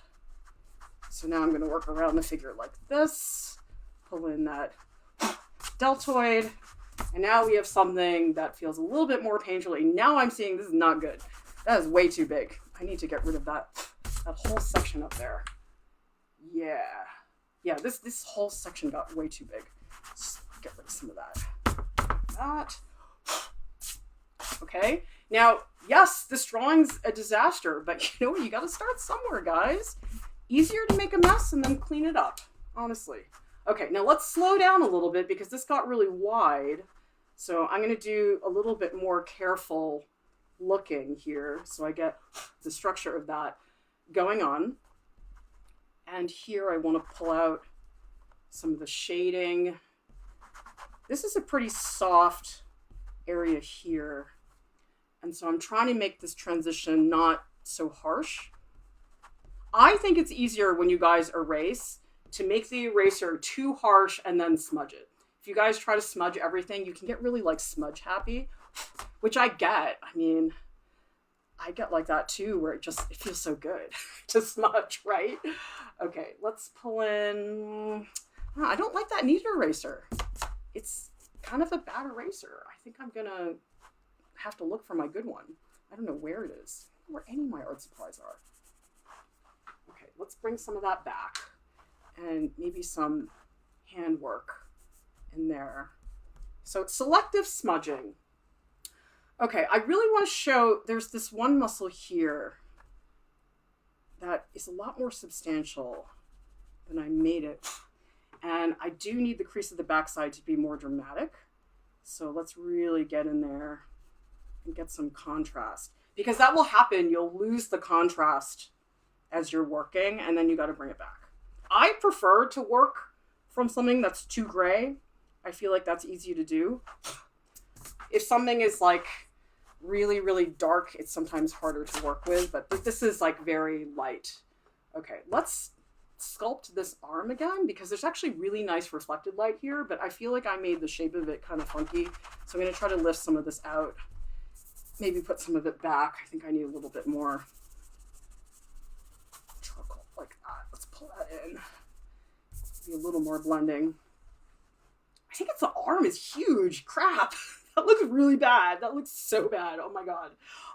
So now I'm going to work around the figure like this. Pull in that deltoid. And now we have something that feels a little bit more painterly. Now I'm seeing this is not good. That is way too big. I need to get rid of that whole section up there. Yeah. Yeah, this whole section got way too big. Just get rid of some of that. Okay. Now, yes, this drawing's a disaster, but you know what? You got to start somewhere, guys. Easier to make a mess and then clean it up, honestly. Okay, now let's slow down a little bit because this got really wide. So I'm going to do a little bit more careful looking here so I get the structure of that going on. And here I want to pull out some of the shading. This is a pretty soft area here. And so I'm trying to make this transition not so harsh. I think it's easier when you guys erase to make the eraser too harsh and then smudge it. If you guys try to smudge everything, you can get really like smudge happy, which I get. I mean, I get like that too, where it feels so good to smudge, right? Okay, let's pull in, I don't like that kneaded eraser. It's kind of a bad eraser. I think I'm gonna have to look for my good one. I don't know where it is, where any of my art supplies are. Okay, let's bring some of that back and maybe some handwork in there. So it's selective smudging. Okay, I really want to show, there's this one muscle here that is a lot more substantial than I made it. And I do need the crease of the backside to be more dramatic. So let's really get in there and get some contrast. Because that will happen, you'll lose the contrast as you're working, and then you got to bring it back. I prefer to work from something that's too gray. I feel like that's easy to do. If something is like really, really dark, it's sometimes harder to work with, but this is like very light. Okay, let's sculpt this arm again because there's actually really nice reflected light here, but I feel like I made the shape of it kind of funky. So I'm going to try to lift some of this out, maybe put some of it back. I think I need a little bit more charcoal like that. Let's pull that in. Be a little more blending. I think the arm is huge. Crap. That looks really bad. That looks so bad. Oh my God.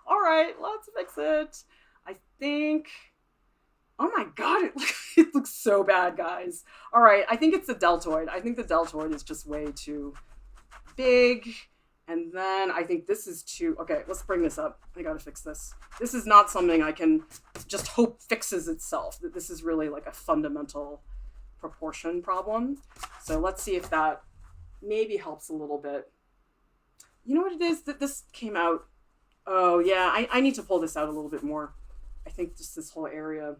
All right, let's fix it. I think, oh my God, it looks so bad, guys. All right, I think it's the deltoid. I think the deltoid is just way too big. And then I think this is too, okay, let's bring this up. I gotta fix this. This is not something I can just hope fixes itself. This is really like a fundamental proportion problem. So let's see if that maybe helps a little bit. You know what it is that this came out? Oh yeah, I need to pull this out a little bit more. I think just this whole area.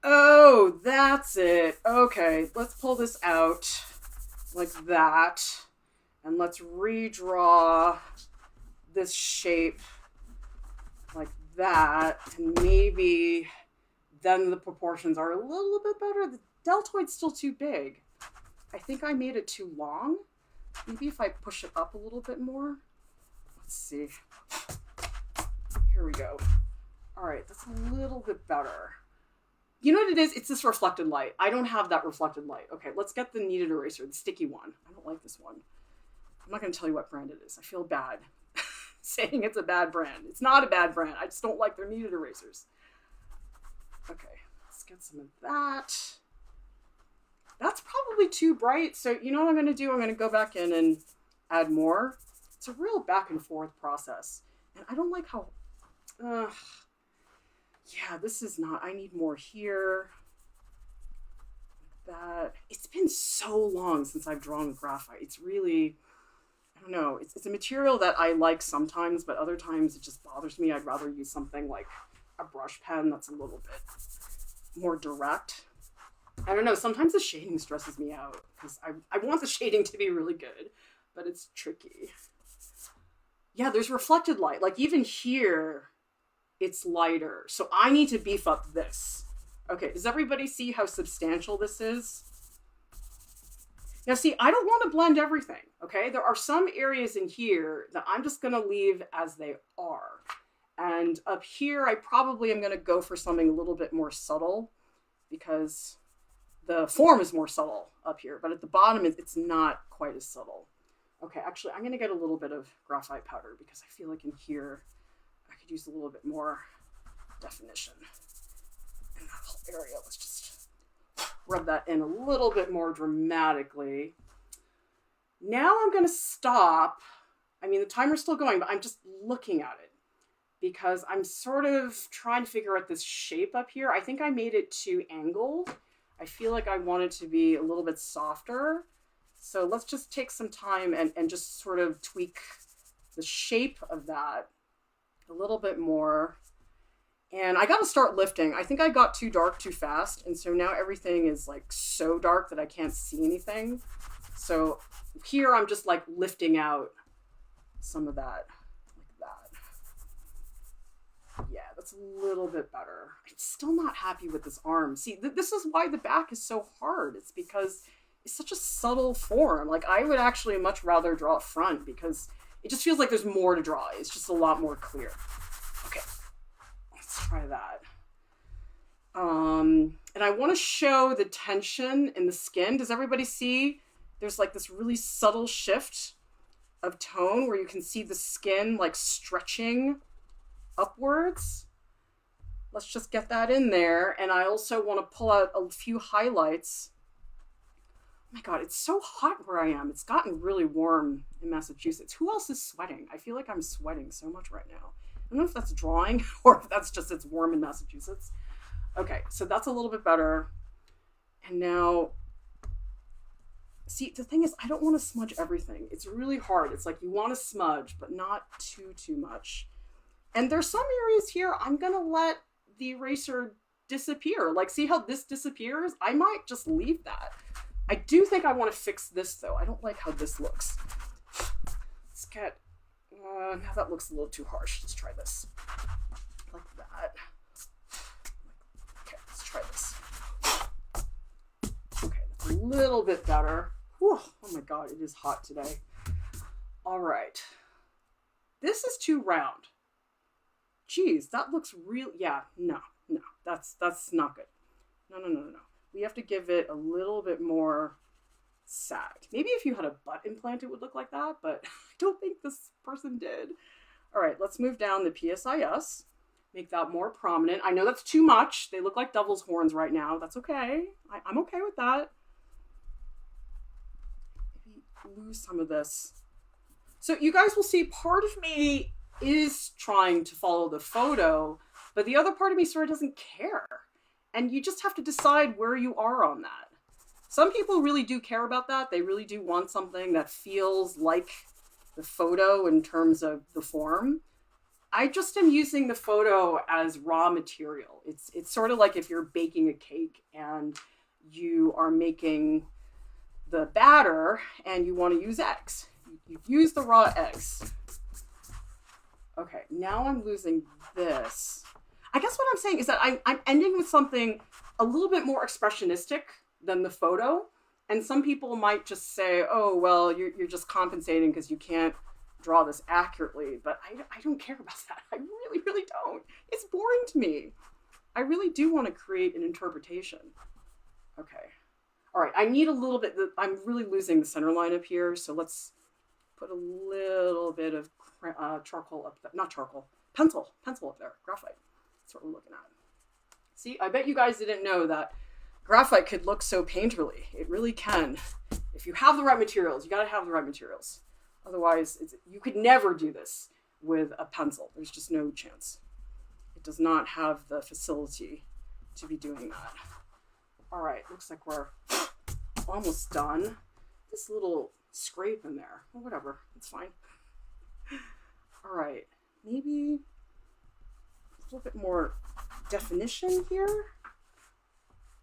Oh, that's it. Okay, let's pull this out like that. And let's redraw this shape like that, and maybe then the proportions are a little bit better. The deltoid's still too big. I think I made it too long. Maybe if I push it up a little bit more. Let's see. Here we go. All right, that's a little bit better. You know what it is? It's this reflected light. I don't have that reflected light. Okay, let's get the kneaded eraser, the sticky one. I don't like this one. I'm not going to tell you what brand it is. I feel bad saying it's a bad brand. It's not a bad brand. I just don't like their kneaded erasers. Okay, let's get some of that. That's probably too bright. So you know what I'm going to do? I'm going to go back in and add more. It's a real back and forth process. And I don't like how... yeah, this is not... I need more here. Like that. It's been so long since I've drawn with graphite. It's really... I don't know. It's a material that I like sometimes, but other times it just bothers me. I'd rather use something like a brush pen that's a little bit more direct. I don't know. Sometimes the shading stresses me out because I want the shading to be really good, but it's tricky. Yeah, there's reflected light. Like even here, it's lighter. So I need to beef up this. Okay, does everybody see how substantial this is? Now see, I don't want to blend everything, okay? There are some areas in here that I'm just gonna leave as they are. And up here, I probably am gonna go for something a little bit more subtle because the form is more subtle up here, but at the bottom, it's not quite as subtle. Okay, actually, I'm gonna get a little bit of graphite powder because I feel like in here, I could use a little bit more definition in that whole area. Let's just rub that in a little bit more dramatically. Now I'm gonna stop. I mean, the timer's still going, but I'm just looking at it because I'm sort of trying to figure out this shape up here. I think I made it too angled. I feel like I want it to be a little bit softer. So let's just take some time and just sort of tweak the shape of that a little bit more. And I got to start lifting. I think I got too dark too fast. And so now everything is like so dark that I can't see anything. So here I'm just like lifting out some of that, like that. Yeah, that's a little bit better. I'm still not happy with this arm. See, this is why the back is so hard. It's because it's such a subtle form. Like I would actually much rather draw a front because it just feels like there's more to draw. It's just a lot more clear. Okay. Try that. And I want to show the tension in the skin. Does everybody see? There's like this really subtle shift of tone where you can see the skin like stretching upwards. Let's just get that in there. And I also want to pull out a few highlights. Oh my God, it's so hot where I am. It's gotten really warm in Massachusetts. Who else is sweating? I feel like I'm sweating so much right now. I don't know if that's drawing or if that's just it's warm in Massachusetts. Okay, so that's a little bit better. And now, see, the thing is, I don't want to smudge everything. It's really hard. It's like you want to smudge, but not too much. And there's some areas here I'm going to let the eraser disappear. Like, see how this disappears? I might just leave that. I do think I want to fix this, though. I don't like how this looks. Let's get... now that looks a little too harsh. Let's try this. Like that. Okay, let's try this. Okay, that's a little bit better. Whew. Oh my God, it is hot today. All right. This is too round. Geez, that looks real. Yeah, no, that's not good. No. We have to give it a little bit more sag. Maybe if you had a butt implant, it would look like that, but I don't think this person did. All right, let's move down the PSIS, make that more prominent. I know that's too much. They look like devil's horns right now. That's okay. I'm okay with that. Maybe lose some of this. So you guys will see part of me is trying to follow the photo, but the other part of me sort of doesn't care. And you just have to decide where you are on that. Some people really do care about that. They really do want something that feels like the photo in terms of the form. I just am using the photo as raw material. It's sort of like if you're baking a cake and you are making the batter and you want to use eggs. You use the raw eggs. Okay, now I'm losing this. I guess what I'm saying is that I'm ending with something a little bit more expressionistic than the photo. And some people might just say, oh, well, you're just compensating because you can't draw this accurately. But I don't care about that. I really, really don't. It's boring to me. I really do want to create an interpretation. Okay. All right, I need a little bit, I'm really losing the center line up here. So let's put a little bit of charcoal up there. Not charcoal, pencil up there, graphite. That's what we're looking at. See, I bet you guys didn't know that graphite could look so painterly. It really can. If you have the right materials, you got to have the right materials. Otherwise, you could never do this with a pencil. There's just no chance. It does not have the facility to be doing that. All right, looks like we're almost done. This little scrape in there, well, whatever, it's fine. All right, maybe a little bit more definition here.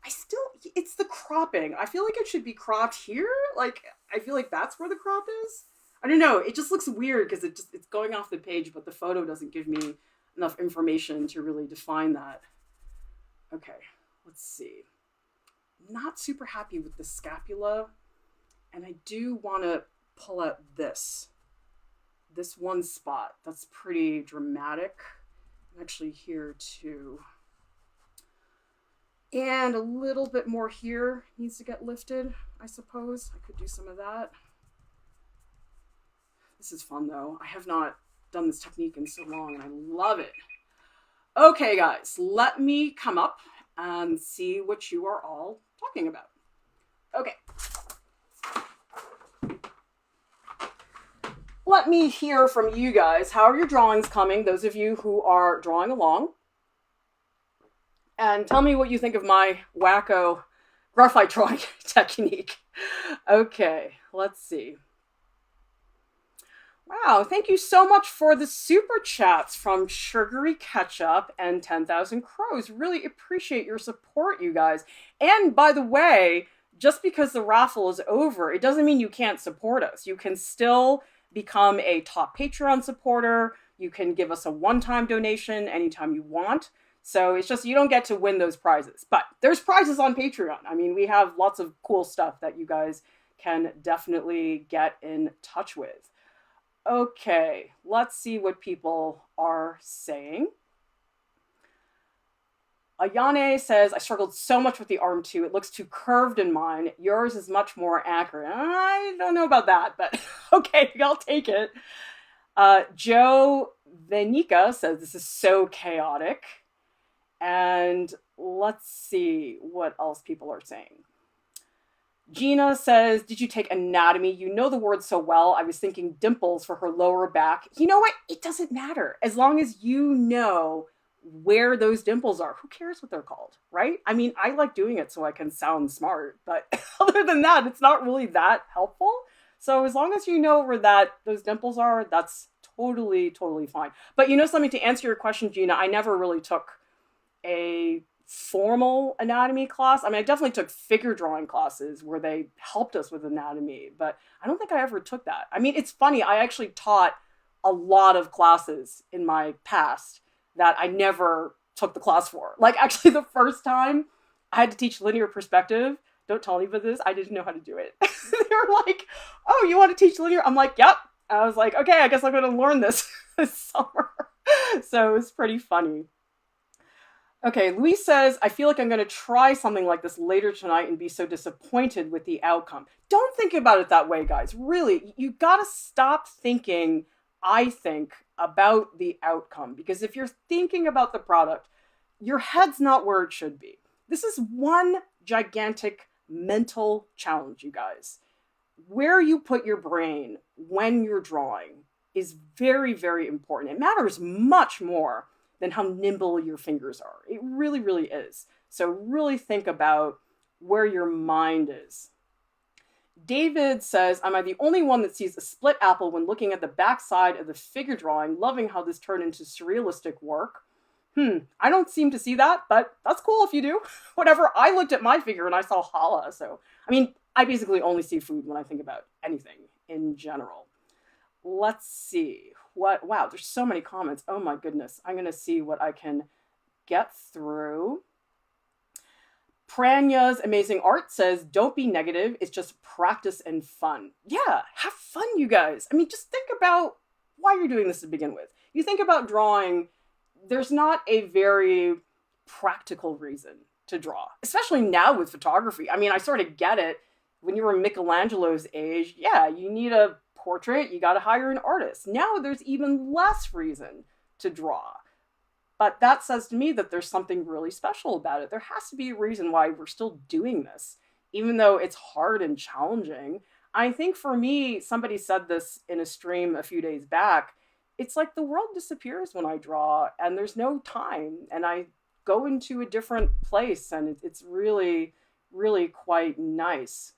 It's the cropping. I feel like it should be cropped here. Like, I feel like that's where the crop is. I don't know. It just looks weird because it's going off the page, but the photo doesn't give me enough information to really define that. Okay, let's see. Not super happy with the scapula. And I do want to pull out this one spot. That's pretty dramatic. I'm actually here too. And a little bit more here needs to get lifted, I suppose. I could do some of that. This is fun though. I have not done this technique in so long and I love it. Okay guys, let me come up and see what you are all talking about. Okay. Let me hear from you guys. How are your drawings coming? Those of you who are drawing along. And tell me what you think of my wacko graphite drawing technique. Okay, let's see. Wow, thank you so much for the super chats from Sugary Ketchup and 10,000 Crows. Really appreciate your support, you guys. And by the way, just because the raffle is over, it doesn't mean you can't support us. You can still become a top Patreon supporter. You can give us a one-time donation anytime you want. So it's just, you don't get to win those prizes. But there's prizes on Patreon. I mean, we have lots of cool stuff that you guys can definitely get in touch with. Okay, let's see what people are saying. Ayane says, I struggled so much with the arm too. It looks too curved in mine. Yours is much more accurate. I don't know about that, but okay, I'll take it. Joe Venica says, this is so chaotic. And let's see what else people are saying. Gina says, did you take anatomy? You know the word so well. I was thinking dimples for her lower back. You know what? It doesn't matter. As long as you know where those dimples are. Who cares what they're called, right? I mean, I like doing it so I can sound smart, but other than that, it's not really that helpful. So as long as you know where those dimples are, that's totally, totally fine. But you know something, to answer your question, Gina, I never really took a formal anatomy class. I mean, I definitely took figure drawing classes where they helped us with anatomy, but I don't think I ever took that. I mean, it's funny. I actually taught a lot of classes in my past that I never took the class for. Like, actually, the first time I had to teach linear perspective, don't tell anybody this, I didn't know how to do it. They were like, oh, you want to teach linear? I'm like, yep. And I was like, okay, I guess I'm going to learn this summer. So it was pretty funny. Okay, Louise says, I feel like I'm going to try something like this later tonight and be so disappointed with the outcome. Don't think about it that way, guys. Really, you got to stop thinking, I think, about the outcome. Because if you're thinking about the product, your head's not where it should be. This is one gigantic mental challenge, you guys. Where you put your brain when you're drawing is very, very important. It matters much more than how nimble your fingers are. It really, really is. So really think about where your mind is. David says, am I the only one that sees a split apple when looking at the backside of the figure drawing, loving how this turned into surrealistic work? I don't seem to see that, but that's cool if you do. Whatever, I looked at my figure and I saw challah. So, I mean, I basically only see food when I think about anything in general. Let's see. wow, there's so many comments. Oh my goodness. I'm going to see what I can get through. Pranya's Amazing Art says, don't be negative. It's just practice and fun. Yeah, have fun, you guys. I mean, just think about why you're doing this to begin with. You think about drawing, there's not a very practical reason to draw, especially now with photography. I mean, I sort of get it. When you were Michelangelo's age, yeah, you need a portrait, you got to hire an artist. Now there's even less reason to draw. But that says to me that there's something really special about it. There has to be a reason why we're still doing this, even though it's hard and challenging. I think for me, somebody said this in a stream a few days back, it's like the world disappears when I draw and there's no time and I go into a different place and it's really, really quite nice.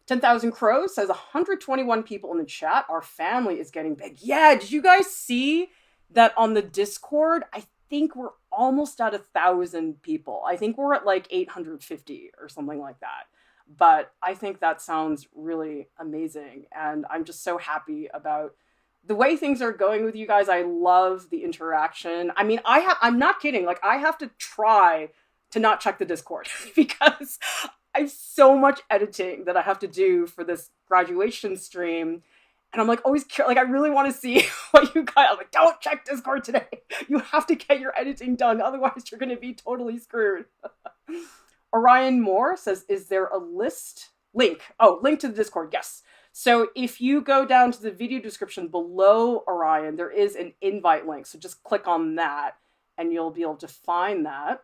10,000 Crows says 121 people in the chat. Our family is getting big. Yeah, did you guys see that on the Discord? I think we're almost at 1,000 people. I think we're at like 850 or something like that. But I think that sounds really amazing. And I'm just so happy about the way things are going with you guys. I love the interaction. I mean, I'm not kidding. Like, I have to try to not check the Discord because I have so much editing that I have to do for this graduation stream. And I'm like, always like, I really want to see what you guys, I'm like, don't check Discord today. You have to get your editing done. Otherwise you're going to be totally screwed. Orion Moore says, is there a link to the Discord? Yes. So if you go down to the video description below Orion, there is an invite link. So just click on that and you'll be able to find that.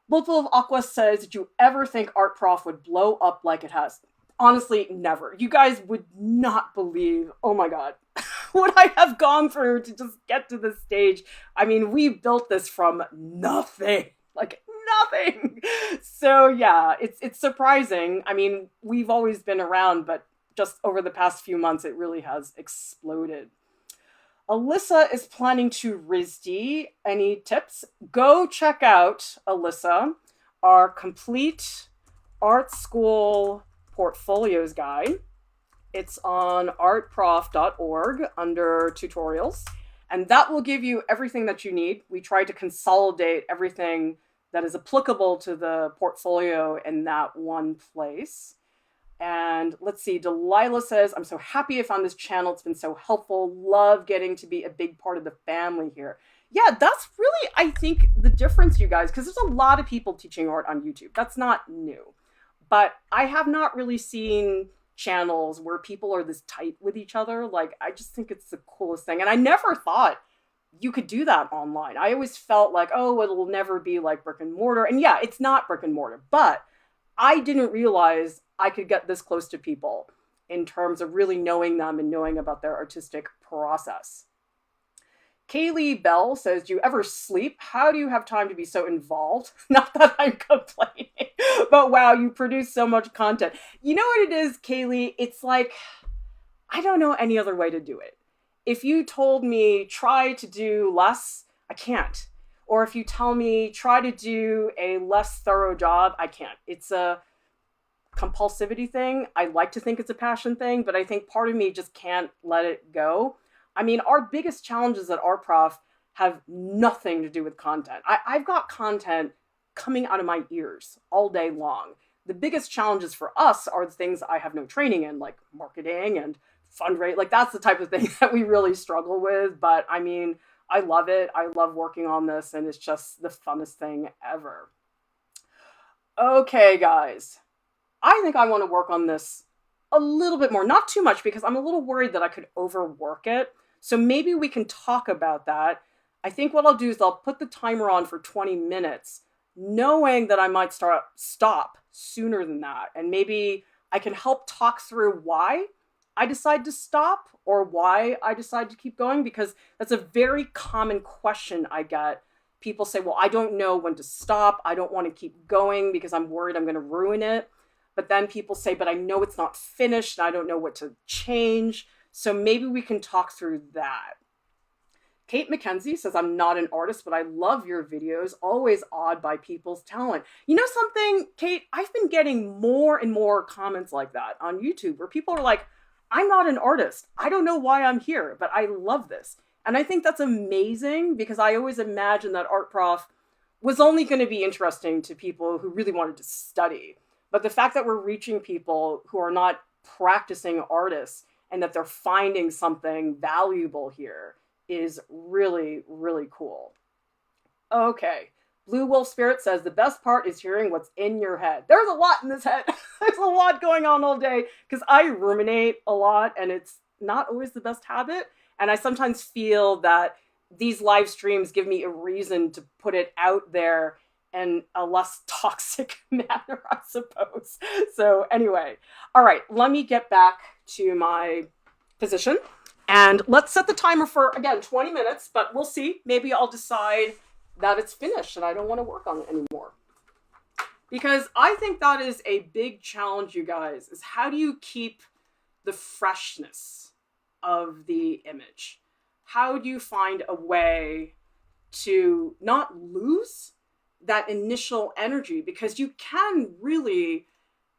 Multiple of Aqua says, did you ever think Art Prof would blow up like it has? Honestly, never. You guys would not believe, oh my God, what I have gone through to just get to this stage. I mean, we built this from nothing, like nothing. So yeah, it's surprising. I mean, we've always been around, but just over the past few months, it really has exploded. Alyssa is planning to RISD. Any tips? Go check out, Alyssa, our complete art school portfolios guide. It's on artprof.org under tutorials, and that will give you everything that you need. We try to consolidate everything that is applicable to the portfolio in that one place. And let's see, Delilah says, I'm so happy I found this channel. It's been so helpful. Love getting to be a big part of the family here. Yeah, that's really, I think, the difference, you guys, because there's a lot of people teaching art on YouTube. That's not new. But I have not really seen channels where people are this tight with each other. Like, I just think it's the coolest thing. And I never thought you could do that online. I always felt like, oh, it'll never be like brick and mortar. And yeah, it's not brick and mortar, but I didn't realize I could get this close to people in terms of really knowing them and knowing about their artistic process. Kaylee Bell says, do you ever sleep? How do you have time to be so involved? Not that I'm complaining, but wow, you produce so much content. You know what it is, Kaylee? It's like, I don't know any other way to do it. If you told me try to do less, I can't. Or if you tell me try to do a less thorough job, I can't. It's a compulsivity thing. I like to think it's a passion thing, but I think part of me just can't let it go. I mean, our biggest challenges at Art Prof have nothing to do with content. I've got content coming out of my ears all day long. The biggest challenges for us are the things I have no training in, like marketing and fundraising. Like, that's the type of thing that we really struggle with. But I mean, I love it. I love working on this, and it's just the funnest thing ever. Okay, guys. I think I want to work on this a little bit more. Not too much, because I'm a little worried that I could overwork it. So maybe we can talk about that. I think what I'll do is I'll put the timer on for 20 minutes, knowing that I might stop sooner than that. And maybe I can help talk through why I decide to stop or why I decide to keep going, because that's a very common question I get. People say, well, I don't know when to stop. I don't want to keep going because I'm worried I'm going to ruin it. But then people say, but I know it's not finished and I don't know what to change. So maybe we can talk through that. Kate McKenzie says, I'm not an artist, but I love your videos. Always awed by people's talent. You know something, Kate? I've been getting more and more comments like that on YouTube where people are like, I'm not an artist. I don't know why I'm here, but I love this. And I think that's amazing because I always imagined that art prof was only going to be interesting to people who really wanted to study. But the fact that we're reaching people who are not practicing artists and that they're finding something valuable here is really, really cool. Okay. Blue Wolf Spirit says the best part is hearing what's in your head. There's a lot in this head. There's a lot going on all day because I ruminate a lot and it's not always the best habit. And I sometimes feel that these live streams give me a reason to put it out there in a less toxic manner, I suppose. So anyway, all right, let me get back to my position and let's set the timer for, again, 20 minutes, but we'll see. Maybe I'll decide that it's finished and I don't want to work on it anymore. Because I think that is a big challenge, you guys, is how do you keep the freshness of the image? How do you find a way to not lose that initial energy? Because you can really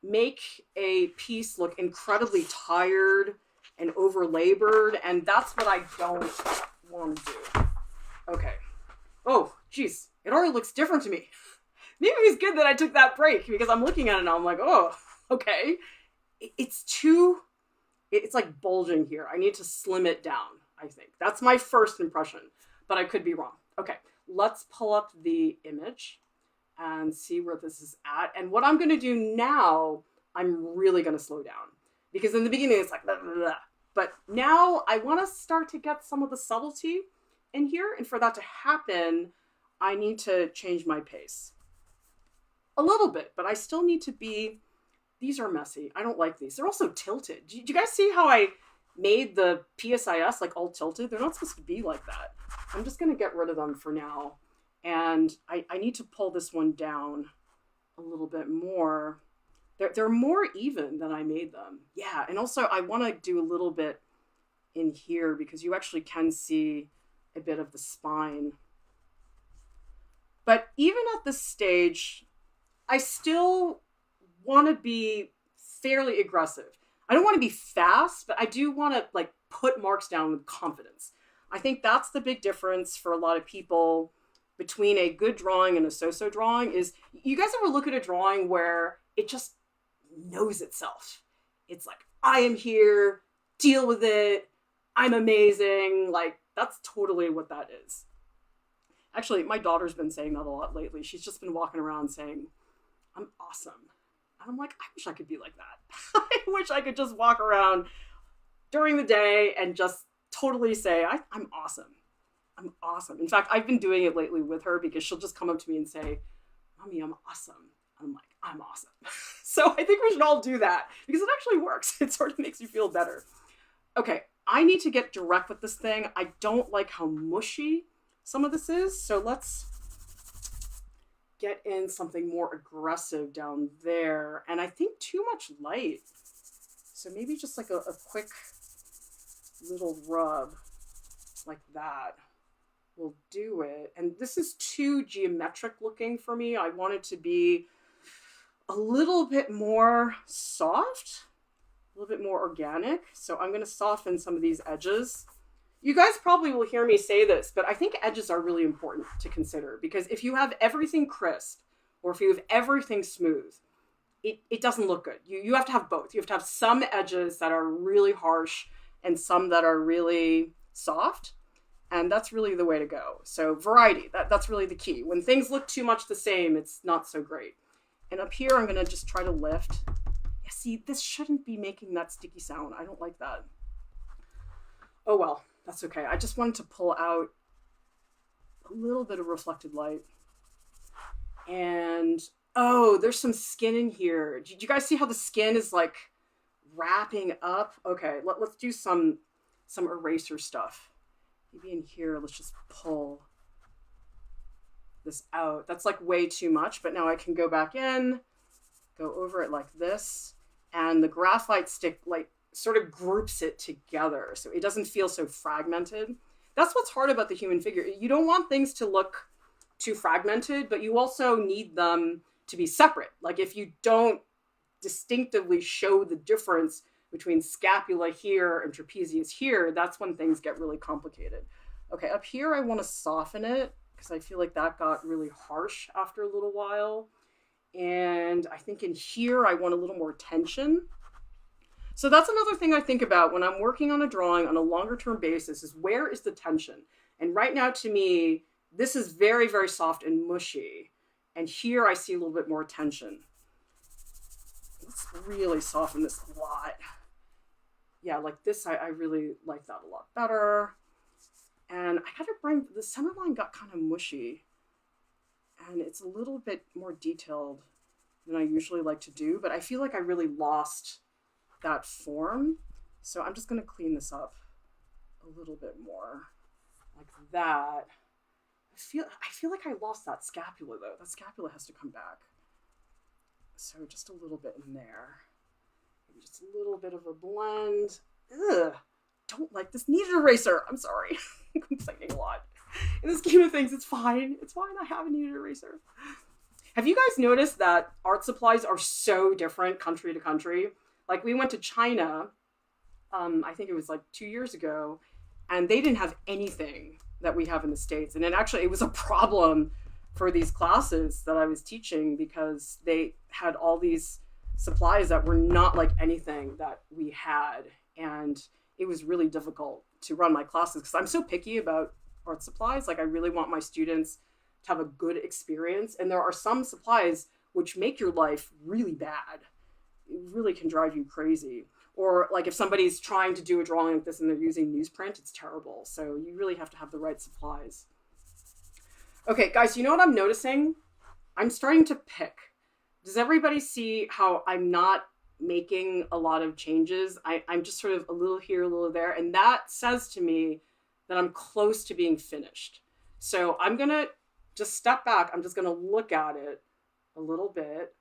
make a piece look incredibly tired and over-labored, and that's what I don't want to do. Okay. Oh, geez, it already looks different to me. Maybe it was good that I took that break because I'm looking at it now. I'm like, oh, okay. It's like bulging here. I need to slim it down, I think. That's my first impression, but I could be wrong. Okay, let's pull up the image and see where this is at. And what I'm going to do now, I'm really going to slow down because in the beginning it's like, blah, blah, blah. But now I want to start to get some of the subtlety in here. And for that to happen, I need to change my pace a little bit, but I still need to be, these are messy. I don't like these. They're also tilted. Do you guys see how I made the PSIS like all tilted? They're not supposed to be like that. I'm just going to get rid of them for now. And I need to pull this one down a little bit more. They're more even than I made them. Yeah, and also I want to do a little bit in here because you actually can see a bit of the spine. But even at this stage, I still want to be fairly aggressive. I don't want to be fast, but I do want to like put marks down with confidence. I think that's the big difference for a lot of people between a good drawing and a so-so drawing is, you guys ever look at a drawing where it just knows itself? It's like, I am here, deal with it, I'm amazing. Like, that's totally what that is. Actually, my daughter's been saying that a lot lately. She's just been walking around saying, I'm awesome. And I'm like, I wish I could be like that. I wish I could just walk around during the day and just totally say, I'm awesome. I'm awesome. In fact, I've been doing it lately with her because she'll just come up to me and say, Mommy, I'm awesome. And I'm like, I'm awesome. So I think we should all do that because it actually works. It sort of makes you feel better. Okay, I need to get direct with this thing. I don't like how mushy some of this is. So let's get in something more aggressive down there. And I think too much light. So maybe just like a quick little rub like that will do it. And this is too geometric looking for me. I want it to be a little bit more soft, a little bit more organic. So I'm going to soften some of these edges. You guys probably will hear me say this, but I think edges are really important to consider because if you have everything crisp or if you have everything smooth, it doesn't look good. You have to have both. You have to have some edges that are really harsh and some that are really soft. And that's really the way to go. So variety, that's really the key. When things look too much the same, it's not so great. And up here, I'm going to just try to lift. Yeah, see, this shouldn't be making that sticky sound. I don't like that. Oh, well, that's okay. I just wanted to pull out a little bit of reflected light. And, oh, there's some skin in here. Did you guys see how the skin is like wrapping up? Okay, let's do some eraser stuff. Maybe in here, let's just pull this out. That's like way too much, but now I can go back in, go over it like this, and the graphite stick like sort of groups it together so it doesn't feel so fragmented. That's what's hard about the human figure. You don't want things to look too fragmented, but you also need them to be separate. Like if you don't distinctively show the difference between scapula here and trapezius here, that's when things get really complicated. Okay, up here I want to soften it because I feel like that got really harsh after a little while. And I think in here I want a little more tension. So that's another thing I think about when I'm working on a drawing on a longer term basis, is where is the tension? And right now, to me, this is very, very soft and mushy. And here I see a little bit more tension. Let's really soften this a lot. Yeah, like this, I really like that a lot better. And I had to bring, the center line got kind of mushy. And it's a little bit more detailed than I usually like to do, but I feel like I really lost that form. So I'm just gonna clean this up a little bit more, like that. I feel like I lost that scapula though. That scapula has to come back. So just a little bit in there. Maybe just a little bit of a blend. Ugh, don't like this kneaded eraser. I'm sorry. I'm complaining a lot. In the scheme of things, it's fine. It's fine. I have a kneaded eraser. Have you guys noticed that art supplies are so different country to country? Like we went to China, I think it was like 2 years ago, and they didn't have anything that we have in the States. And it was a problem for these classes that I was teaching because they had all these supplies that were not like anything that we had. And it was really difficult to run my classes because I'm so picky about art supplies. Like I really want my students to have a good experience. And there are some supplies which make your life really bad. It really can drive you crazy. Or like if somebody's trying to do a drawing like this and they're using newsprint, it's terrible. So you really have to have the right supplies. Okay, guys, you know what I'm noticing? I'm starting to pick. Does everybody see how I'm not making a lot of changes? I'm just sort of a little here, a little there. And that says to me that I'm close to being finished. So I'm gonna just step back. I'm just gonna look at it a little bit.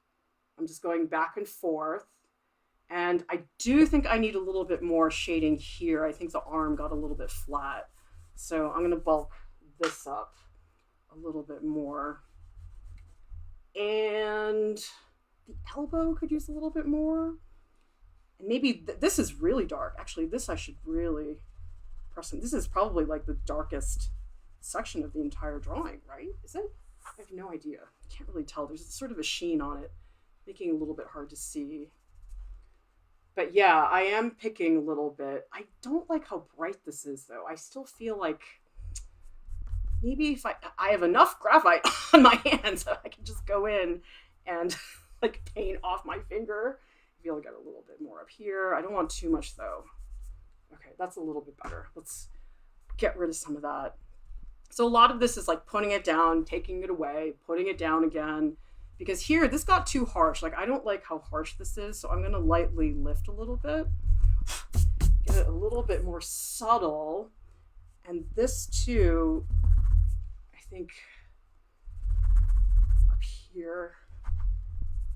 I'm just going back and forth. And I do think I need a little bit more shading here. I think the arm got a little bit flat. So I'm gonna bulk this up a little bit more. And the elbow could use a little bit more. And maybe this is really dark. Actually, this I should really press in. This is probably like the darkest section of the entire drawing, right? Is it? I have no idea. I can't really tell. There's sort of a sheen on it, making it a little bit hard to see. But yeah, I am picking a little bit. I don't like how bright this is though. I still feel like maybe if I have enough graphite on my hands, I can just go in and like paint off my finger. I feel like I got a little bit more up here. I don't want too much though. Okay, that's a little bit better. Let's get rid of some of that. So a lot of this is like putting it down, taking it away, putting it down again. Because here, this got too harsh. Like, I don't like how harsh this is, so I'm gonna lightly lift a little bit. Get it a little bit more subtle. And this too, I think, up here.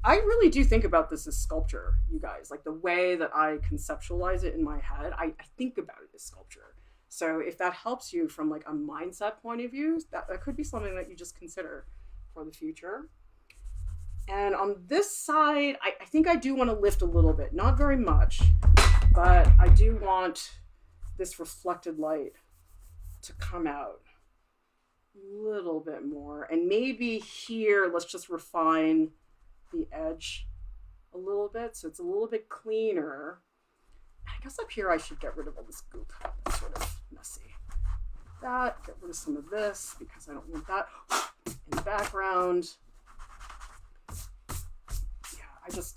I really do think about this as sculpture, you guys. Like, the way that I conceptualize it in my head, I think about it as sculpture. So if that helps you from like a mindset point of view, that could be something that you just consider for the future. And on this side, I think I do want to lift a little bit, not very much, but I do want this reflected light to come out a little bit more. And maybe here, let's just refine the edge a little bit. So it's a little bit cleaner. I guess up here, I should get rid of all this goop. That's sort of messy. That, get rid of some of this because I don't want that in the background.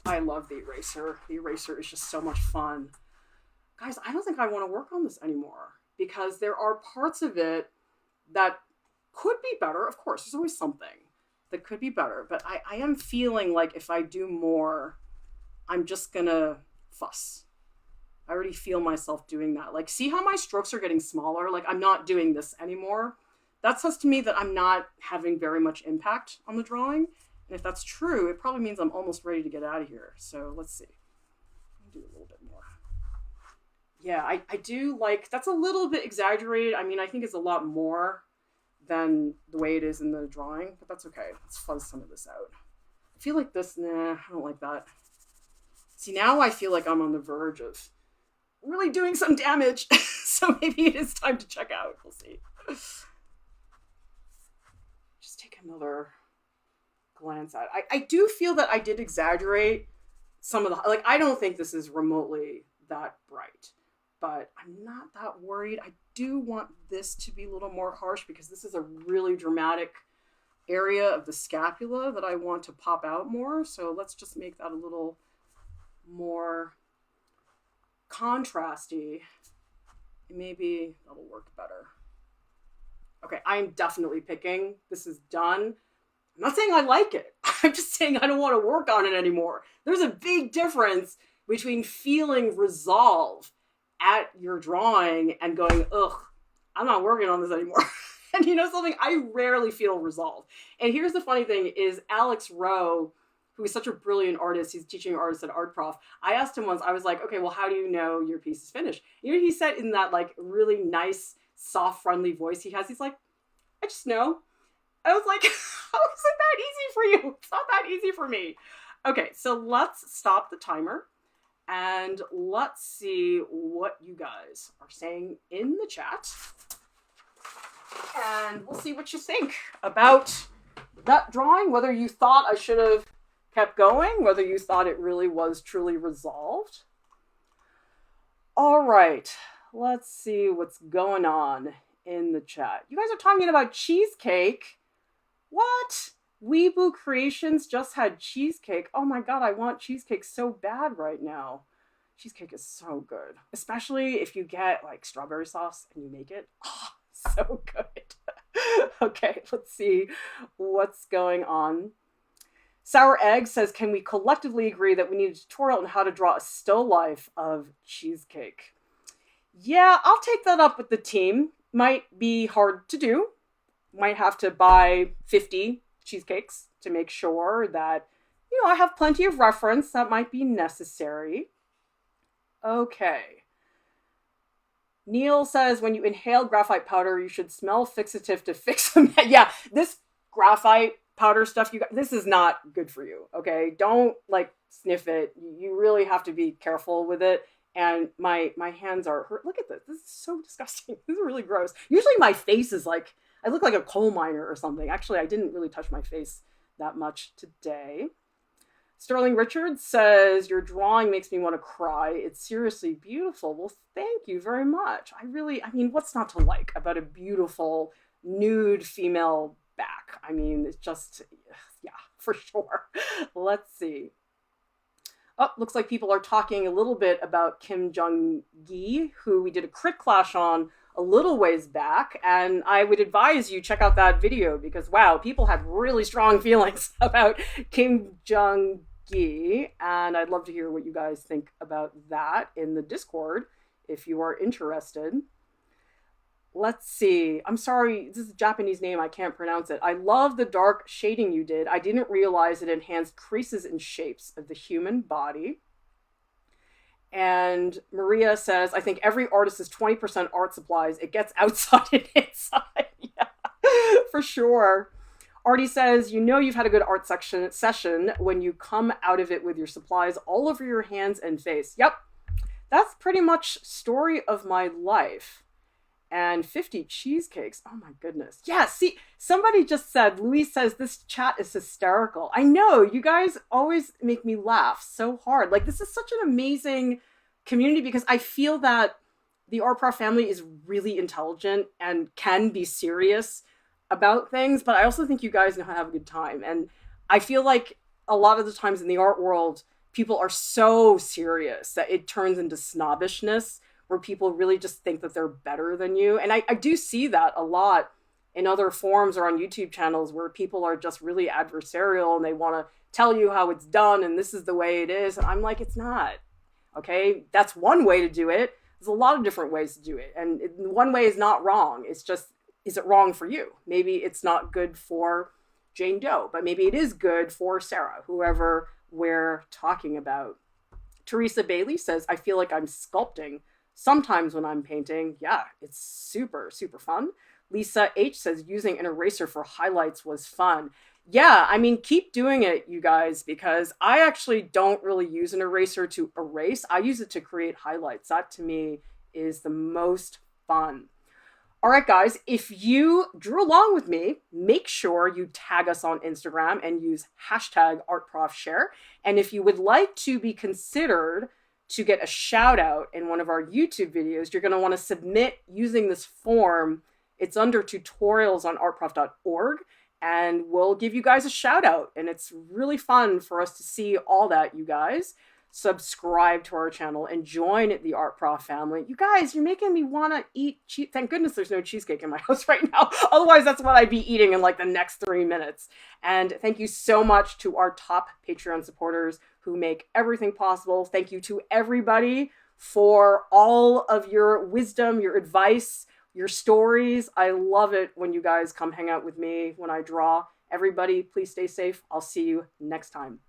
I love the eraser. The eraser is just so much fun. Guys, I don't think I want to work on this anymore because there are parts of it that could be better. Of course, there's always something that could be better, but I am feeling like if I do more, I'm just gonna fuss. I already feel myself doing that. Like, see how my strokes are getting smaller? Like, I'm not doing this anymore. That says to me that I'm not having very much impact on the drawing. And if that's true, it probably means I'm almost ready to get out of here. So let's see. I'll do a little bit more. Yeah, I do like, that's a little bit exaggerated. I mean, I think it's a lot more than the way it is in the drawing, but that's okay. Let's fuzz some of this out. I feel like this, nah, I don't like that. See, now I feel like I'm on the verge of really doing some damage. So maybe it is time to check out. We'll see. Just take another glance at it. I do feel that I did exaggerate some of the, like, I don't think this is remotely that bright, but I'm not that worried. I do want this to be a little more harsh because this is a really dramatic area of the scapula that I want to pop out more. So let's just make that a little more contrasty. Maybe that'll work better. Okay, I'm definitely picking. This is done. I'm not saying I like it. I'm just saying I don't want to work on it anymore. There's a big difference between feeling resolve at your drawing and going, ugh, I'm not working on this anymore. And you know something? I rarely feel resolve. And here's the funny thing is Alex Rowe, who is such a brilliant artist, he's teaching artists at Art Prof. I asked him once, I was like, okay, well, how do you know your piece is finished? You know, he said in that like really nice, soft, friendly voice he has, he's like, I just know. I was like, how is it that easy for you? It's not that easy for me. Okay, so let's stop the timer and let's see what you guys are saying in the chat. And we'll see what you think about that drawing, whether you thought I should have kept going, whether you thought it really was truly resolved. All right, let's see what's going on in the chat. You guys are talking about cheesecake. What? Weeboo Creations just had cheesecake. Oh my God, I want cheesecake so bad right now. Cheesecake is so good, especially if you get like strawberry sauce and you make it. Oh, so good. Okay, let's see what's going on. Sour Egg says, can we collectively agree that we need a tutorial on how to draw a still life of cheesecake? Yeah, I'll take that up with the team. Might be hard to do. Might have to buy 50 cheesecakes to make sure that, you know, I have plenty of reference. That might be necessary. Okay. Neil says, when you inhale graphite powder, you should smell fixative to fix them. Yeah, this graphite powder stuff, this is not good for you, okay? Don't, like, sniff it. You really have to be careful with it. And my hands are hurt. Look at this. This is so disgusting. This is really gross. Usually my face is like, I look like a coal miner or something. Actually, I didn't really touch my face that much today. Sterling Richards says, your drawing makes me want to cry. It's seriously beautiful. Well, thank you very much. I mean, what's not to like about a beautiful nude female back? I mean, it's just, yeah, for sure. Let's see. Oh, looks like people are talking a little bit about Kim Jung-gi, who we did a crit clash on a little ways back. And I would advise you check out that video because, wow, people had really strong feelings about Kim Jung-gi. And I'd love to hear what you guys think about that in the Discord if you are interested. Let's see. I'm sorry, this is a Japanese name. I can't pronounce it. I love the dark shading you did. I didn't realize it enhanced creases and shapes of the human body. And Maria says, I think every artist is 20% art supplies. It gets outside and inside. Yeah, for sure. Artie says, you know you've had a good art session when you come out of it with your supplies all over your hands and face. Yep, that's pretty much story of my life. And 50 cheesecakes. Oh my goodness. Yeah, see, somebody just said, Louise says, this chat is hysterical. I know, you guys always make me laugh so hard. Like, this is such an amazing community because I feel that the Art Prof family is really intelligent and can be serious about things, but I also think you guys know how to have a good time. And I feel like a lot of the times in the art world, people are so serious that it turns into snobbishness, where people really just think that they're better than you. And I do see that a lot in other forums or on YouTube channels where people are just really adversarial and they want to tell you how it's done and this is the way it is. And I'm like, it's not. Okay, that's one way to do it. There's a lot of different ways to do it. And one way is not wrong. It's just, is it wrong for you? Maybe it's not good for Jane Doe, but maybe it is good for Sarah, whoever we're talking about. Teresa Bailey says, I feel like I'm sculpting sometimes when I'm painting. Yeah, it's super, super fun. Lisa H says, using an eraser for highlights was fun. Yeah, I mean, keep doing it, you guys, because I actually don't really use an eraser to erase. I use it to create highlights. That to me is the most fun. All right, guys, if you drew along with me, make sure you tag us on Instagram and use hashtag ArtProfShare. And if you would like to be considered to get a shout out in one of our YouTube videos, you're going to want to submit using this form. It's under tutorials on artprof.org, and we'll give you guys a shout out. And it's really fun for us to see all that, you guys. Subscribe to our channel and join the Art Prof family. You guys, you're making me want to eat cheese. Thank goodness there's no cheesecake in my house right now. Otherwise, that's what I'd be eating in like the next 3 minutes. And thank you so much to our top Patreon supporters who make everything possible. Thank you to everybody for all of your wisdom, your advice, your stories. I love it when you guys come hang out with me when I draw. Everybody, please stay safe. I'll see you next time.